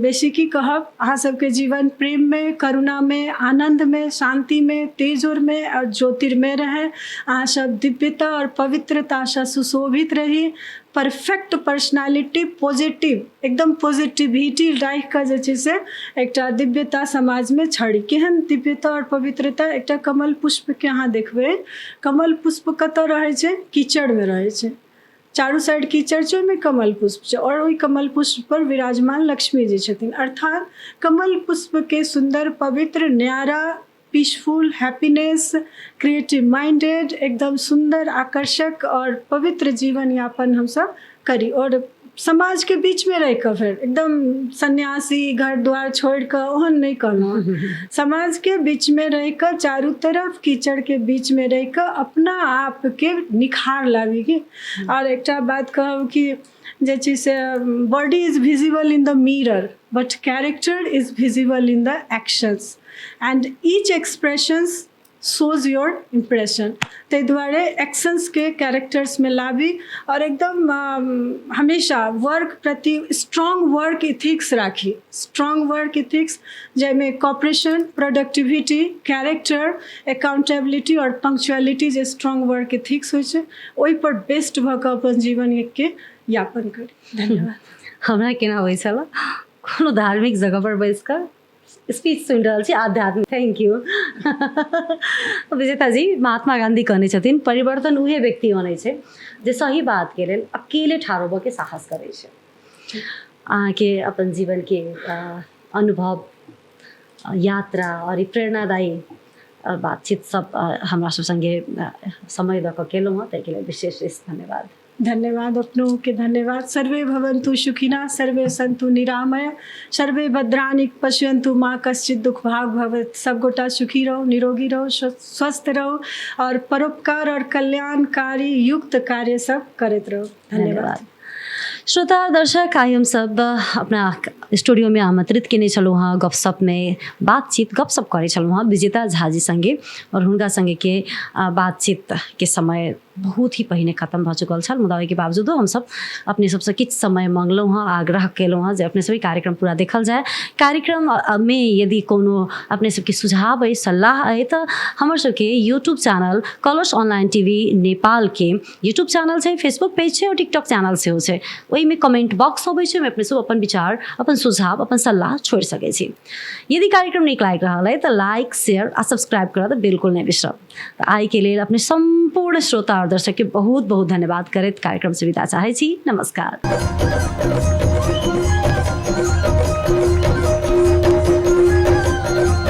बेसी की कहब अहाँ सबके जीवन प्रेम में, करुणा में, आनंद में, शांति में, तेजोर में और ज्योतिर्मय रहे। अहाँ सब दिव्यता और पवित्रता से सुशोभित रही। परफेक्ट पर्सनालिटी, पॉजिटिव एकदम पॉजिटिविटी राखि कऽ जे छै से एकटा दिव्यता समाज में छड़ी। केहन दिव्यता और पवित्रता, एकटा कमल पुष्प के अहाँ देखबै, कमल पुष्प कतऽ रहै छै? कीचड़ में रहै छै। चारू साइड कीचड़ छै, ओहिमे कमल पुष्प छै और ओहि कमल पुष्प पर विराजमान लक्ष्मी जी छथिन। अर्थात कमल पुष्प के सुंदर, पवित्र, न्यारा, पीसफुल, हैप्पीनेस, क्रिएटिव माइंडेड, एकदम सुंदर, आकर्षक और पवित्र जीवन यापन हम सब करी। और समाज के बीच में रह कर फिर एकदम सन्यासी घर द्वार छोड़ कर ओहन नहीं कहलहुँ। समाज के बीच में रह कर, चारों तरफ कीचड़ के बीच में रह कर अपना आप के निखार लाबी। और एकटा बात कहब कि जे छै से body is visible in the mirror but character is visible in the actions and each expressions shows your impression। ते द्वारे एक्शंस के कैरेक्टर्स में लाबी और एकदम हमेशा वर्क प्रति स्ट्रॉन्ग वर्क इथिक्स राखी। स्ट्रॉन्ग वर्क इथिक्स जैमें कॉपरेशन, प्रोडक्टिविटी, कैरेक्टर, अकाउंटेबिलिटी और पंक्चुअलिटी जे स्ट्रॉन्ग वर्क इथिक्स होइ छै, ओहि पर बेस्ट भऽ कऽ अपन जीवन के यापन करी। धन्यवाद। हमरा केना होइ छल कोनो धार्मिक जगह पर बैस कर स्पीच सुनि रहल छी, आध्यात्मिक। Thank you. विजेता जी, महात्मा गांधी कहने छथिन परिवर्तन उहे व्यक्ति होने छै जे सही बात के लेल अकेले ठाड़ होबऽ के साहस करे छै। अहाँके अपन जीवन के अनुभव, यात्रा और ई प्रेरणादायी बातचीत सब हमरा सब संगे समय दऽ कऽ केलहुँ हँ, ताहिके लेल विशेष धन्यवाद। धन्यवाद अपनों के धन्यवाद। सर्वे भवन्तु सुखिनः, सर्वे सन्तु निरामय, सर्वे भद्राणि पश्यन्तु मा कश्चित् दुख भाग भवेत्। सब गोटा सुखी रहो, निरोगी रहो, स्वस्थ रहो और परोपकार और कल्याणकारी युक्त कार्य सब करते रहो। धन्यवाद। श्रोता दर्शक, आइ हम सब अपना स्टूडियो में आमंत्रित केने छलहुँ हँ, गपशप में बातचीत गपशप करे छलहुँ हँ विजेता झा जी संगे। और हुनका संगे के बातचीत के समय बहुत ही पहिने खत्म भ चुकल छल, मुदा के बावजूदो हम सब अपने सबसे किछ समय मांगलहुँ हँ, आग्रह केलहुँ हँ जे अपने सभी कार्यक्रम पूरा देखल जाए। कार्यक्रम में यदि कोनो अपने सबके सुझाव है, सलाह है, तो हमर सबके यूट्यूब चैनल कलश ऑनलाइन टीवी नेपाल के यूट्यूब चैनल है, फेसबुक पेज है और टिकटॉक चैनल सेहो छै। ओहि में कमेंट बॉक्स होबै छै, अपने सब अपन विचार, अपन सुझाव, अपन सलाह छोड़ सकै छी। यदि कार्यक्रम नीक लागि रहल है तो लाइक, शेयर आ सब्सक्राइब करब बिल्कुल नहीं बिसरब। आई के लेल अपने संपूर्ण श्रोता और दर्शक के बहुत बहुत धन्यवाद करैत कार्यक्रम से विदा चाहै छी। नमस्कार।